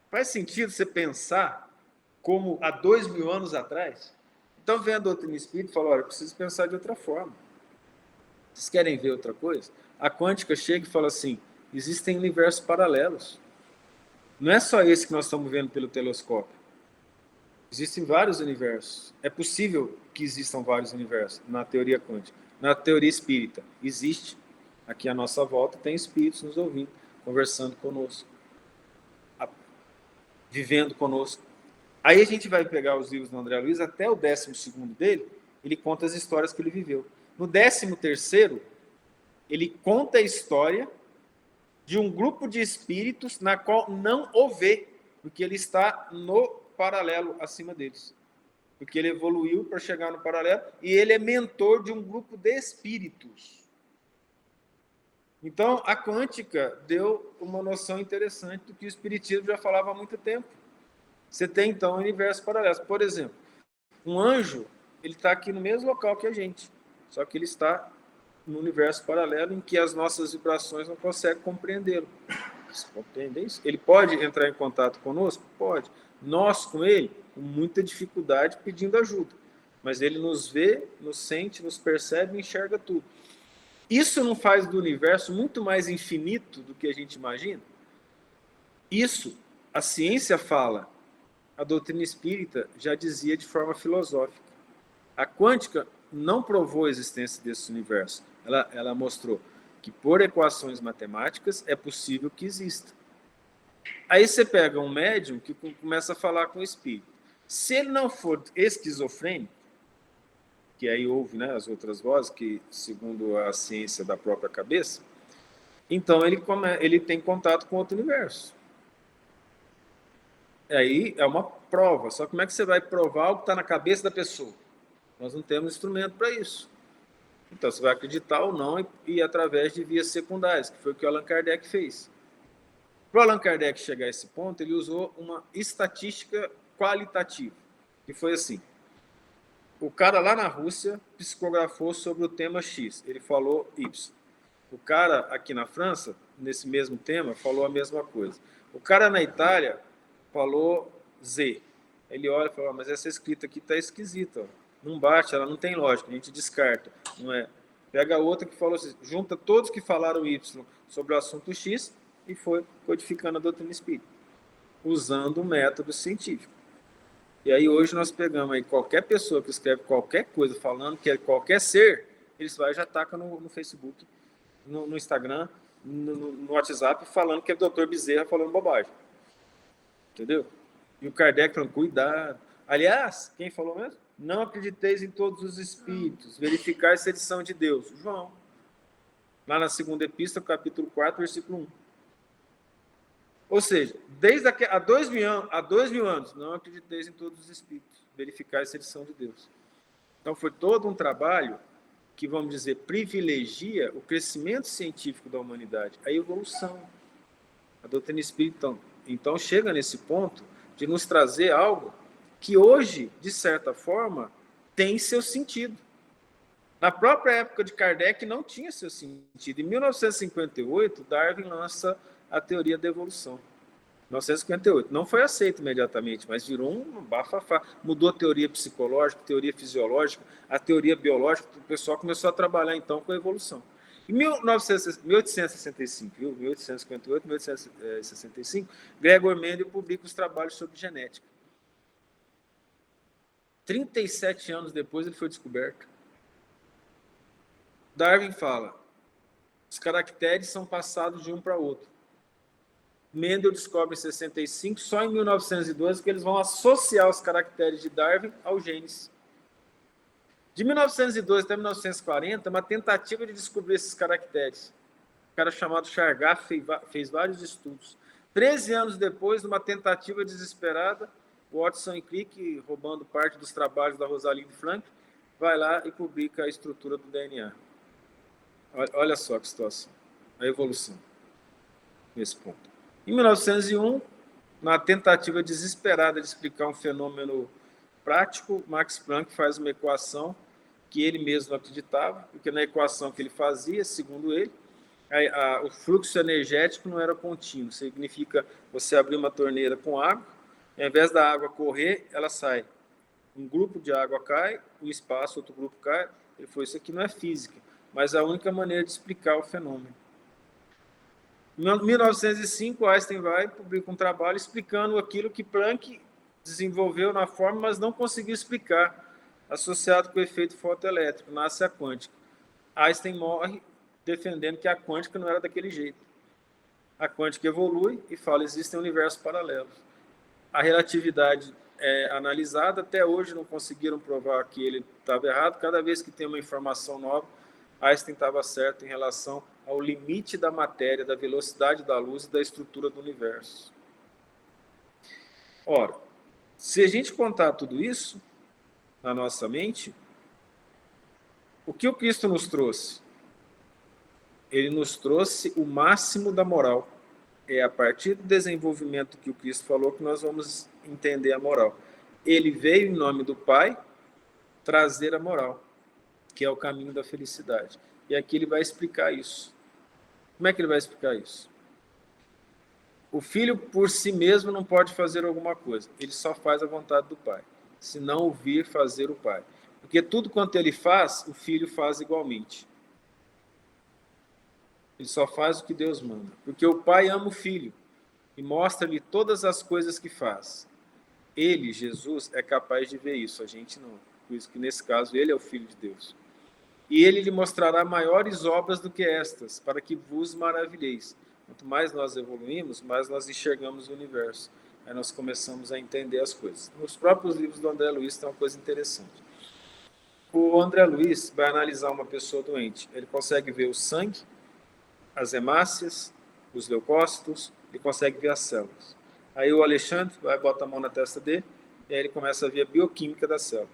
Faz sentido você pensar como há 2000 anos atrás? Então vem a doutrina espírita e fala, olha, eu preciso pensar de outra forma. Vocês querem ver outra coisa? A quântica chega e fala assim, existem universos paralelos. Não é só esse que nós estamos vendo pelo telescópio. Existem vários universos. É possível que existam vários universos na teoria quântica. Na teoria espírita, existe. Aqui à nossa volta tem espíritos nos ouvindo, conversando conosco, vivendo conosco. Aí a gente vai pegar os livros do André Luiz, até o 12º dele, ele conta as histórias que ele viveu. No 13º, ele conta a história de um grupo de espíritos na qual não o vê, porque ele está no paralelo acima deles. Porque ele evoluiu para chegar no paralelo e ele é mentor de um grupo de espíritos. Então, a quântica deu uma noção interessante do que o espiritismo já falava há muito tempo. Você tem, então, universos paralelos. Por exemplo, um anjo, ele está aqui no mesmo local que a gente, só que ele está no universo paralelo em que as nossas vibrações não conseguem compreendê-lo. Você compreende isso? Ele pode entrar em contato conosco? Pode. Nós, com ele, com muita dificuldade, pedindo ajuda. Mas ele nos vê, nos sente, nos percebe e enxerga tudo. Isso não faz do universo muito mais infinito do que a gente imagina? Isso, a ciência fala, a doutrina espírita já dizia de forma filosófica. A quântica não provou a existência desse universo. Ela mostrou que por equações matemáticas é possível que exista. Aí você pega um médium que começa a falar com o espírito. Se ele não for esquizofrênico, que aí ouve, né, as outras vozes, que segundo a ciência da própria cabeça, então ele tem contato com outro universo. Aí é uma prova. Só como é que você vai provar o que está na cabeça da pessoa? Nós não temos instrumento para isso. Então você vai acreditar ou não e ir através de vias secundárias, que foi o que o Allan Kardec fez. Para o Allan Kardec chegar a esse ponto, ele usou uma estatística qualitativa, que foi assim. O cara lá na Rússia psicografou sobre o tema X, ele falou Y. O cara aqui na França, nesse mesmo tema, falou a mesma coisa. O cara na Itália falou Z. Ele olha e fala, mas essa escrita aqui está esquisita, ó. Não bate, ela não tem lógica, a gente descarta, não é? Pega outra que falou assim, junta todos que falaram Y sobre o assunto X e foi codificando a doutrina espírita, usando o método científico. E aí hoje nós pegamos aí qualquer pessoa que escreve qualquer coisa falando que é qualquer ser, eles vai já ataca no Facebook, no Instagram, no WhatsApp, falando que é Dr. Bezerra falando bobagem. Entendeu? E o Kardec falando, cuidado. Aliás, quem falou mesmo? Não acrediteis em todos os espíritos, verificar se eles são de Deus. João. Lá na segunda epístola, capítulo 4, versículo 1. Ou seja, desde há 2000 anos, não acrediteis em todos os espíritos, verificar se eles são de Deus. Então foi todo um trabalho que, vamos dizer, privilegia o crescimento científico da humanidade, a evolução. A doutrina espírita, então, chega nesse ponto de nos trazer algo que hoje, de certa forma, tem seu sentido. Na própria época de Kardec não tinha seu sentido. Em 1958, Darwin lança a teoria da evolução. 1958. Não foi aceito imediatamente, mas virou um bafafá. Mudou a teoria psicológica, a teoria fisiológica, a teoria biológica. O pessoal começou a trabalhar, então, com a evolução. Em 1865, 1858, 1865, Gregor Mendel publica os trabalhos sobre genética. 37 anos depois ele foi descoberto. Darwin fala, os caracteres são passados de um para outro. Mendel descobre em 65, só em 1912, que eles vão associar os caracteres de Darwin aos genes. De 1902 até 1940, uma tentativa de descobrir esses caracteres. Um cara chamado Chargaff fez vários estudos. 13 anos depois, numa tentativa desesperada, Watson e Crick, roubando parte dos trabalhos da Rosalind Franklin, vai lá e publica a estrutura do DNA. Olha só que situação, a evolução nesse ponto. Em 1901, na tentativa desesperada de explicar um fenômeno prático, Max Planck faz uma equação que ele mesmo não acreditava, porque na equação que ele fazia, segundo ele, o fluxo energético não era contínuo. Significa você abrir uma torneira com água, ao invés da água correr, ela sai. Um grupo de água cai, um espaço, outro grupo cai. Ele falou, isso aqui não é física, mas é a única maneira de explicar o fenômeno. Em 1905, Einstein vai e publica um trabalho explicando aquilo que Planck desenvolveu na forma, mas não conseguiu explicar, associado com o efeito fotoelétrico, nasce a quântica. Einstein morre defendendo que a quântica não era daquele jeito. A quântica evolui e fala, existem universos paralelos. A relatividade é analisada, até hoje não conseguiram provar que ele estava errado. Cada vez que tem uma informação nova, Einstein estava certo em relação ao limite da matéria, da velocidade da luz e da estrutura do universo. Ora, se a gente contar tudo isso na nossa mente, o que o Cristo nos trouxe? Ele nos trouxe o máximo da moral. É a partir do desenvolvimento que o Cristo falou que nós vamos entender a moral. Ele veio em nome do Pai trazer a moral, que é o caminho da felicidade. E aqui ele vai explicar isso. Como é que ele vai explicar isso? O filho por si mesmo não pode fazer alguma coisa. Ele só faz a vontade do Pai, se não ouvir fazer o Pai. Porque tudo quanto ele faz, o filho faz igualmente. Ele só faz o que Deus manda. Porque o Pai ama o Filho e mostra-lhe todas as coisas que faz. Ele, Jesus, é capaz de ver isso, a gente não. Por isso que, nesse caso, ele é o Filho de Deus. E ele lhe mostrará maiores obras do que estas, para que vos maravilheis. Quanto mais nós evoluímos, mais nós enxergamos o universo. Aí nós começamos a entender as coisas. Nos próprios livros do André Luiz tem uma coisa interessante. O André Luiz vai analisar uma pessoa doente. Ele consegue ver o sangue, as hemácias, os leucócitos, ele consegue ver as células. Aí o Alexandre vai botar a mão na testa dele e aí ele começa a ver a bioquímica da célula.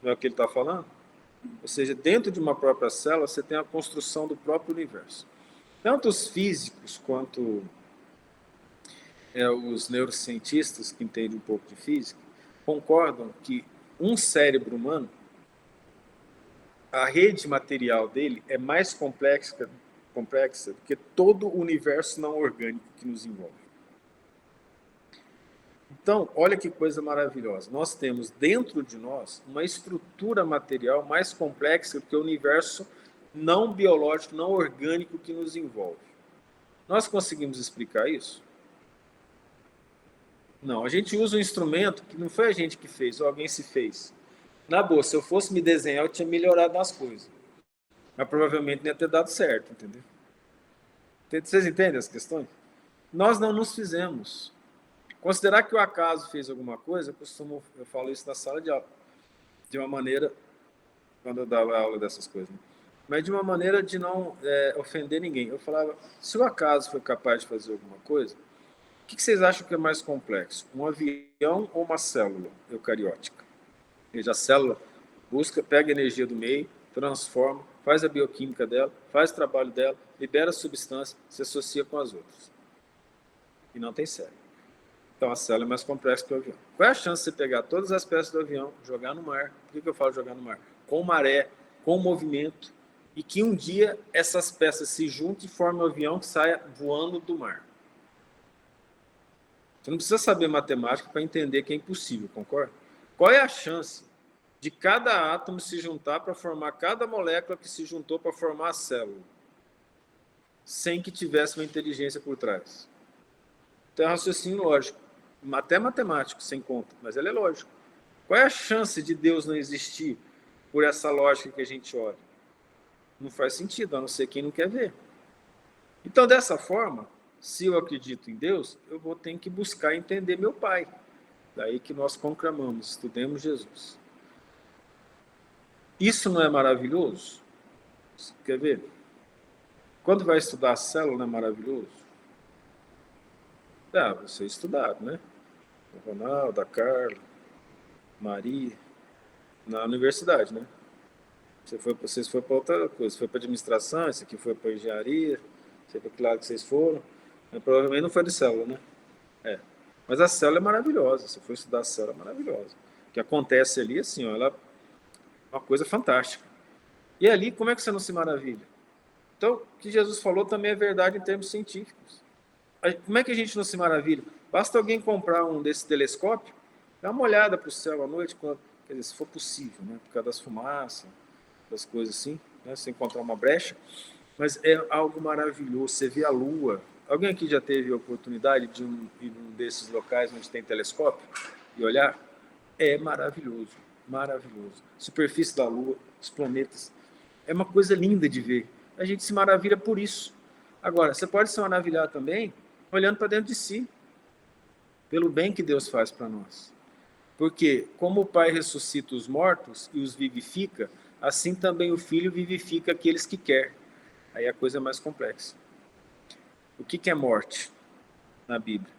Não é o que ele está falando? Ou seja, dentro de uma própria célula você tem a construção do próprio universo. Tanto os físicos quanto os neurocientistas que entendem um pouco de física concordam que um cérebro humano, a rede material dele é mais complexa do que todo o universo não orgânico que nos envolve. Então, olha que coisa maravilhosa. Nós temos dentro de nós uma estrutura material mais complexa do que o universo não biológico, não orgânico que nos envolve. Nós conseguimos explicar isso? Não, a gente usa um instrumento que não foi a gente que fez, ou alguém se fez. Na boa, se eu fosse me desenhar, eu tinha melhorado as coisas. Mas provavelmente não ia ter dado certo, entendeu? Vocês entendem as questões? Nós não nos fizemos. Considerar que o acaso fez alguma coisa, eu falo isso na sala de aula, de uma maneira, quando eu dava aula dessas coisas, né? Mas de uma maneira de não ofender ninguém. Eu falava, se o acaso foi capaz de fazer alguma coisa, o que vocês acham que é mais complexo? Um avião ou uma célula eucariótica? Veja, a célula pega a energia do meio, transforma, faz a bioquímica dela, faz o trabalho dela, libera a substância, se associa com as outras. E não tem célula. Então a célula é mais complexa que o avião. Qual é a chance de você pegar todas as peças do avião, jogar no mar? Por que eu falo jogar no mar? Com maré, com movimento, e que um dia essas peças se juntem e formem um avião que saia voando do mar. Você não precisa saber matemática para entender que é impossível, concorda? Qual é a chance de cada átomo se juntar para formar cada molécula que se juntou para formar a célula, sem que tivesse uma inteligência por trás? Então é um raciocínio lógico, até matemático, sem conta, mas ele é lógico. Qual é a chance de Deus não existir por essa lógica que a gente olha? Não faz sentido, a não ser quem não quer ver. Então, dessa forma, se eu acredito em Deus, eu vou ter que buscar entender meu Pai. Daí que nós conclamamos, estudemos Jesus. Isso não é maravilhoso? Quer ver? Quando vai estudar a célula, não é maravilhoso? Você estudado, né? O Ronaldo, a Carla, Maria, na universidade, né? Vocês foram para outra coisa, foi para administração, esse aqui foi para engenharia, não sei para que lado que vocês foram, mas provavelmente não foi de célula, né? É. Mas a célula é maravilhosa, se for estudar a célula é maravilhosa. O que acontece ali, assim, ó, ela é uma coisa fantástica. E ali, como é que você não se maravilha? Então, o que Jesus falou também é verdade em termos científicos. Como é que a gente não se maravilha? Basta alguém comprar um desse telescópio, dá uma olhada para o céu à noite, quer dizer, se for possível, né? Por causa das fumaças, das coisas assim, né? Se encontrar uma brecha. Mas é algo maravilhoso, você vê a lua. Alguém aqui já teve a oportunidade de ir num desses locais onde tem telescópio e olhar? É maravilhoso, maravilhoso. Superfície da lua, os planetas. É uma coisa linda de ver. A gente se maravilha por isso. Agora, você pode se maravilhar também olhando para dentro de si, pelo bem que Deus faz para nós. Porque, como o Pai ressuscita os mortos e os vivifica, assim também o Filho vivifica aqueles que quer. Aí a coisa é mais complexa. O que é morte na Bíblia?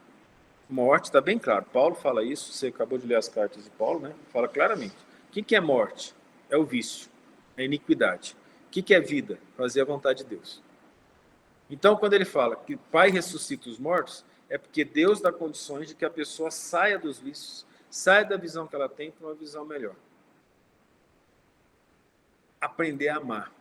Morte está bem claro. Paulo fala isso, você acabou de ler as cartas de Paulo, né? Fala claramente. O que é morte? É o vício, é a iniquidade. O que é vida? Fazer a vontade de Deus. Então, quando ele fala que o Pai ressuscita os mortos, é porque Deus dá condições de que a pessoa saia dos vícios, saia da visão que ela tem para uma visão melhor. Aprender a amar.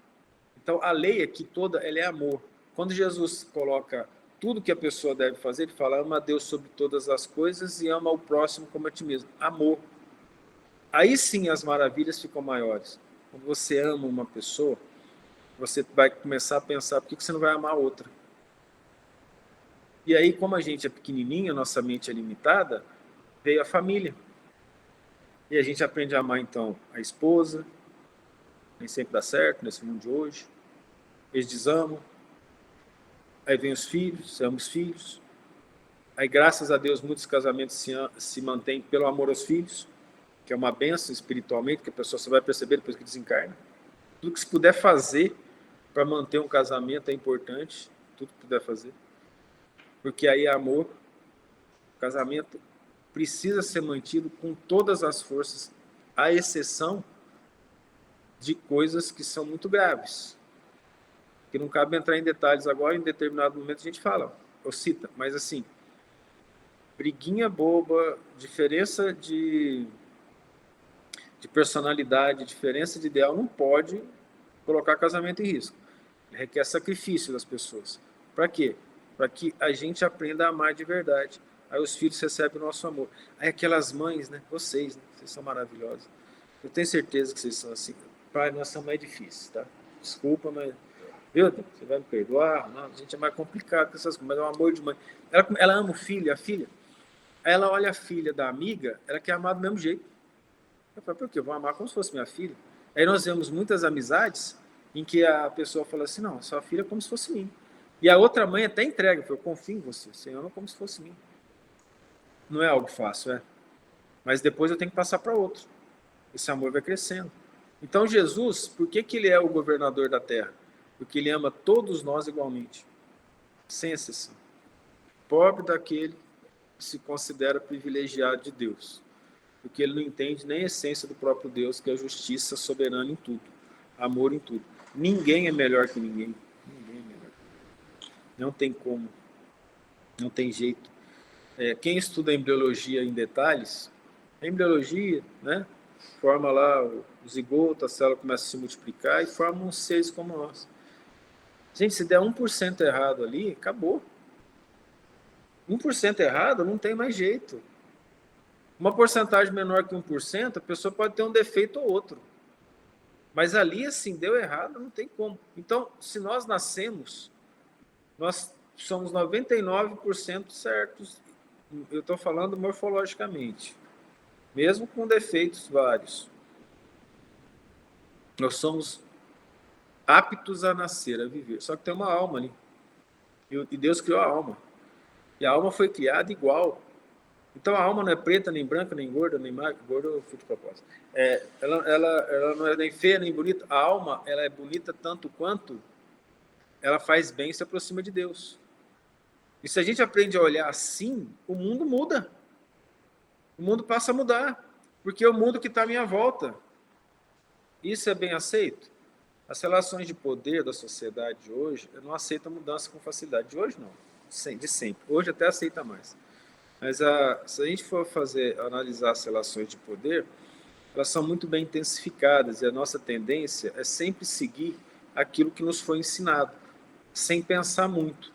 Então, a lei aqui toda, ela é amor. Quando Jesus coloca tudo que a pessoa deve fazer, ele fala, ama a Deus sobre todas as coisas e ama o próximo como a ti mesmo. Amor. Aí sim as maravilhas ficam maiores. Quando você ama uma pessoa, você vai começar a pensar, por que você não vai amar a outra? E aí, como a gente é pequenininho, a nossa mente é limitada, veio a família. E a gente aprende a amar, então, a esposa, nem sempre dá certo nesse mundo de hoje. Eles desamam. Aí vem os filhos, você ama os filhos. Aí, graças a Deus, muitos casamentos se mantêm pelo amor aos filhos, que é uma bênção espiritualmente, que a pessoa só vai perceber depois que desencarna. Tudo que se puder fazer para manter um casamento é importante, tudo que puder fazer. Porque aí é amor. O casamento precisa ser mantido com todas as forças, à exceção de coisas que são muito graves, que não cabe entrar em detalhes agora, em determinado momento a gente fala, ou cita, mas assim, briguinha boba, diferença de personalidade, diferença de ideal, não pode colocar casamento em risco. Requer sacrifício das pessoas. Para quê? Para que a gente aprenda a amar de verdade. Aí os filhos recebem o nosso amor. Aí aquelas mães, né? Vocês são maravilhosos. Eu tenho certeza que vocês são assim. Pai, nossa mãe é difícil, tá? Desculpa, mas... Viu? Você vai me perdoar? Não, a gente é mais complicado com essas coisas, mas é um amor de mãe. Ela ama o filho, a filha. Aí ela olha a filha da amiga, ela quer amar do mesmo jeito. Eu falo, por quê? Eu vou amar como se fosse minha filha. Aí nós vemos muitas amizades em que a pessoa fala assim, não, sua filha é como se fosse minha. E a outra mãe até entrega, eu confio em você, você ama como se fosse minha. Não é algo fácil, é? Mas depois eu tenho que passar para outro. Esse amor vai crescendo. Então Jesus, por que ele é o governador da terra? Porque ele ama todos nós igualmente, sem exceção. Pobre daquele que se considera privilegiado de Deus, porque ele não entende nem a essência do próprio Deus, que é a justiça soberana em tudo, amor em tudo. Ninguém é melhor que ninguém. Ninguém é melhor. Não tem como. Não tem jeito. Quem estuda embriologia em detalhes, a embriologia, né, forma lá o zigoto, a célula começa a se multiplicar e forma uns seres como nós. Gente, se der 1% errado ali, acabou. 1% errado, não tem mais jeito. Uma porcentagem menor que 1%, a pessoa pode ter um defeito ou outro. Mas ali, assim, deu errado, não tem como. Então, se nós nascemos, nós somos 99% certos. Eu estou falando morfologicamente. Mesmo com defeitos vários. Nós somos aptos a nascer, a viver. Só que tem uma alma ali. E Deus criou a alma. E a alma foi criada igual. Então a alma não é preta, nem branca, nem gorda, nem magra. Gorda eu fui de propósito. Ela não é nem feia, nem bonita. A alma, ela é bonita tanto quanto ela faz bem e se aproxima de Deus. E se a gente aprende a olhar assim, o mundo muda. O mundo passa a mudar. Porque é o mundo que está à minha volta. Isso é bem aceito? As relações de poder da sociedade de hoje não aceitam mudança com facilidade. De hoje, não. De sempre. Hoje até aceita mais. Mas se a gente for analisar as relações de poder, elas são muito bem intensificadas. E a nossa tendência é sempre seguir aquilo que nos foi ensinado, sem pensar muito.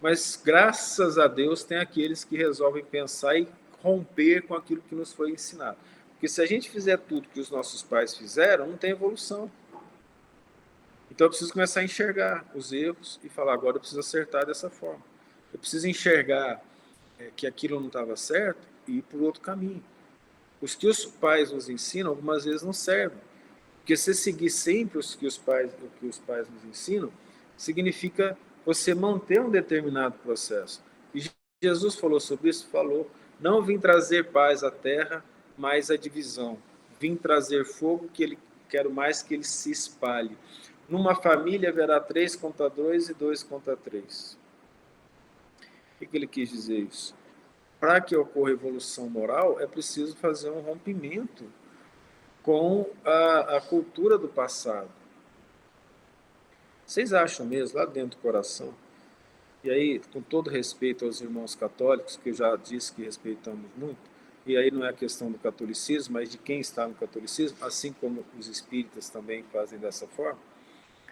Mas, graças a Deus, tem aqueles que resolvem pensar e romper com aquilo que nos foi ensinado. Porque se a gente fizer tudo que os nossos pais fizeram, não tem evolução. Então eu preciso começar a enxergar os erros e falar, agora eu preciso acertar dessa forma. Eu preciso enxergar que aquilo não estava certo e ir por outro caminho. Os que os pais nos ensinam, algumas vezes não servem. Porque se seguir sempre o que os pais nos ensinam, significa você manter um determinado processo. E Jesus falou sobre isso? Falou. Não vim trazer paz à terra, mas a divisão. Vim trazer fogo, quero mais que ele se espalhe. Numa família haverá 3 contra 2 e 2 contra 3. O que ele quis dizer isso? Para que ocorra evolução moral, é preciso fazer um rompimento com a cultura do passado. Vocês acham mesmo, lá dentro do coração, e aí, com todo respeito aos irmãos católicos, que eu já disse que respeitamos muito, e aí não é a questão do catolicismo, mas de quem está no catolicismo, assim como os espíritas também fazem dessa forma,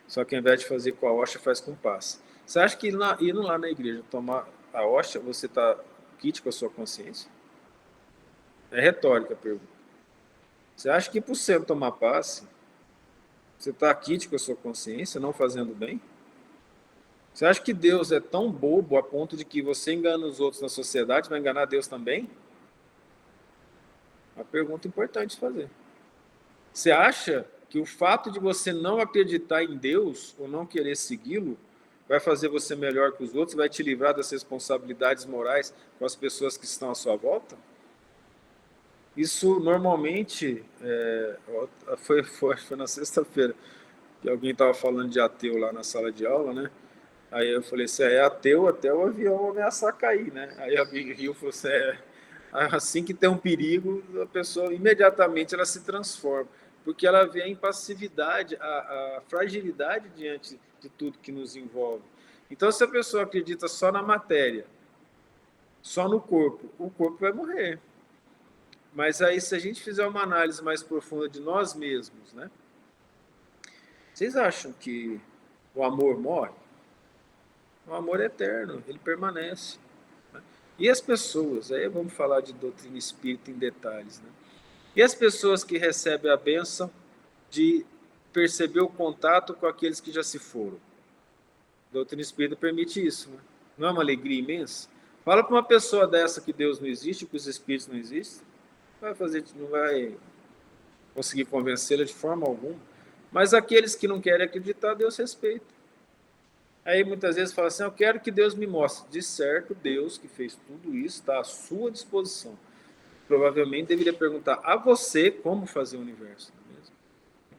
só que ao invés de fazer com a hóstia, faz com paz. Você acha que indo lá na igreja tomar a hóstia, você está quite com a sua consciência? É retórica a pergunta. Você acha que por ser tomar passe, você está quite com a sua consciência, não fazendo bem? Você acha que Deus é tão bobo a ponto de que você engana os outros na sociedade, vai enganar Deus também? Uma pergunta importante de fazer. Você acha que o fato de você não acreditar em Deus ou não querer segui-lo vai fazer você melhor que os outros, vai te livrar das responsabilidades morais com as pessoas que estão à sua volta? Isso normalmente foi na sexta-feira que alguém estava falando de ateu lá na sala de aula, né? Aí eu falei, você é ateu até o avião ameaçar cair, né? Aí alguém riu e falou, assim que tem um perigo, a pessoa imediatamente ela se transforma, porque ela vê a impassividade, a fragilidade diante de tudo que nos envolve. Então, se a pessoa acredita só na matéria, só no corpo, o corpo vai morrer. Mas aí, se a gente fizer uma análise mais profunda de nós mesmos, né? Vocês acham que o amor morre? O amor é eterno, ele permanece. Né? E as pessoas, aí vamos falar de doutrina espírita em detalhes, né? E as pessoas que recebem a bênção de perceber o contato com aqueles que já se foram? A doutrina espírita permite isso, né? Não é uma alegria imensa? Fala para uma pessoa dessa que Deus não existe, que os espíritos não existem, não vai conseguir convencê-la de forma alguma. Mas aqueles que não querem acreditar, Deus respeita. Aí muitas vezes fala assim, eu quero que Deus me mostre. De certo, Deus que fez tudo isso está à sua disposição. Provavelmente deveria perguntar a você como fazer o universo. Não é mesmo?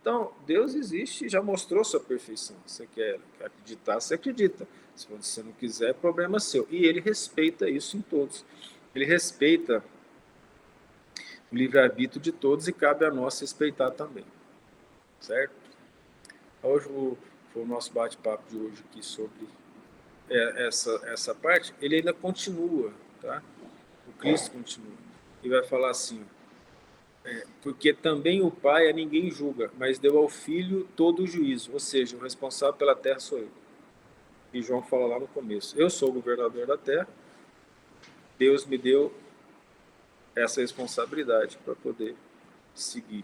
Então, Deus existe e já mostrou sua perfeição. Você quer acreditar, você acredita. Se você não quiser, é problema seu. E ele respeita isso em todos. Ele respeita o livre-arbítrio de todos e cabe a nós respeitar também. Certo? Hoje foi o nosso bate-papo de hoje aqui sobre essa parte. Ele ainda continua, tá? O Cristo continua. E vai falar assim, porque também o Pai a ninguém julga, mas deu ao Filho todo o juízo, ou seja, o responsável pela terra sou eu. E João fala lá no começo, eu sou o governador da terra, Deus me deu essa responsabilidade para poder seguir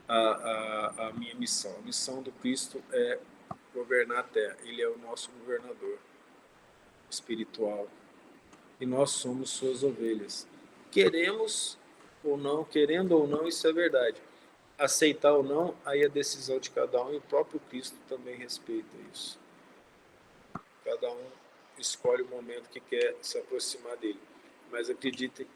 a minha missão. A missão do Cristo é governar a terra, ele é o nosso governador espiritual e nós somos suas ovelhas. Querendo ou não, isso é verdade. Aceitar ou não, aí é decisão de cada um, e o próprio Cristo também respeita isso. Cada um escolhe o momento que quer se aproximar dele. Mas acreditem,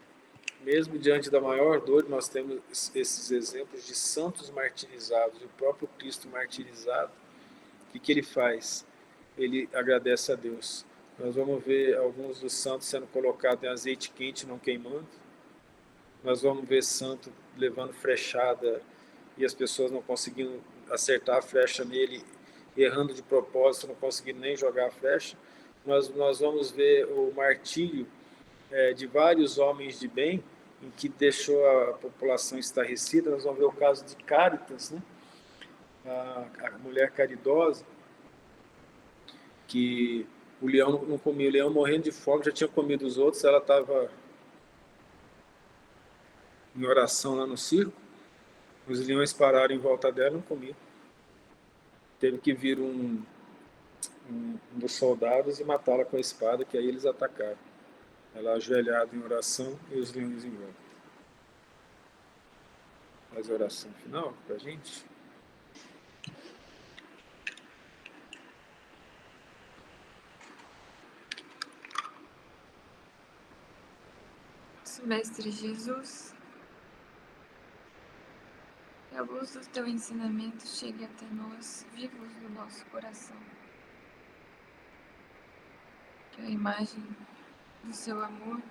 mesmo diante da maior dor, nós temos esses exemplos de santos martirizados, o próprio Cristo martirizado. O que ele faz? Ele agradece a Deus. Nós vamos ver alguns dos santos sendo colocados em azeite quente, não queimando. Nós vamos ver santo levando flechada e as pessoas não conseguindo acertar a flecha nele, errando de propósito, não conseguindo nem jogar a flecha. Nós vamos ver o martírio de vários homens de bem, em que deixou a população estarrecida. Nós vamos ver o caso de Cáritas, né? A mulher caridosa, que o leão não comia, o leão morrendo de fome, já tinha comido os outros, ela estava em oração lá no circo, os leões pararam em volta dela e não comiam. Teve que vir um dos soldados e matá-la com a espada, que aí eles atacaram. Ela ajoelhada em oração e os leões em volta. Faz a oração final pra gente. Mestre Jesus, que a luz do teu ensinamento chegue até nós, vivos no nosso coração. Que a imagem do seu amor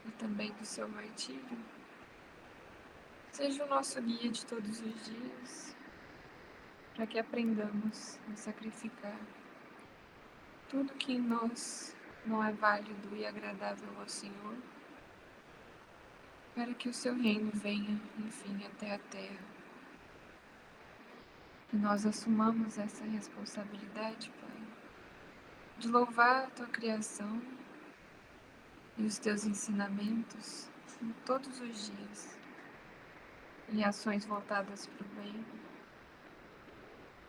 e também do seu martírio seja o nosso guia de todos os dias, para que aprendamos a sacrificar tudo que em nós não é válido e agradável ao Senhor, para que o seu reino venha, enfim, até a terra. Que nós assumamos essa responsabilidade, Pai, de louvar a tua criação e os teus ensinamentos em todos os dias, em ações voltadas para o bem,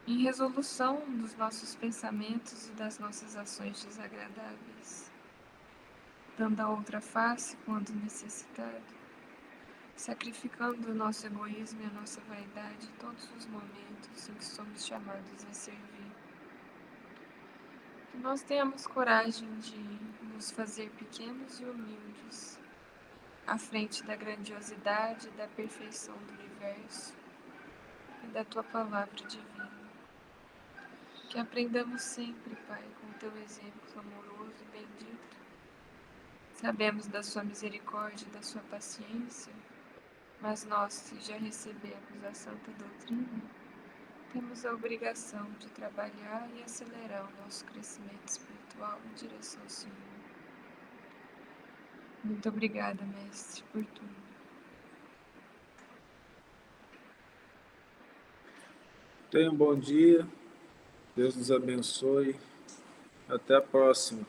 em resolução dos nossos pensamentos e das nossas ações desagradáveis, dando a outra face quando necessitado, sacrificando o nosso egoísmo e a nossa vaidade em todos os momentos em que somos chamados a servir. Que nós tenhamos coragem de nos fazer pequenos e humildes, à frente da grandiosidade e da perfeição do universo e da tua palavra divina. Que aprendamos sempre, Pai, com o teu exemplo amoroso e bendito. Sabemos da sua misericórdia e da sua paciência, mas nós, se já recebemos a santa doutrina, temos a obrigação de trabalhar e acelerar o nosso crescimento espiritual em direção ao Senhor. Muito obrigada, Mestre, por tudo. Tenha um bom dia. Deus nos abençoe. Até a próxima.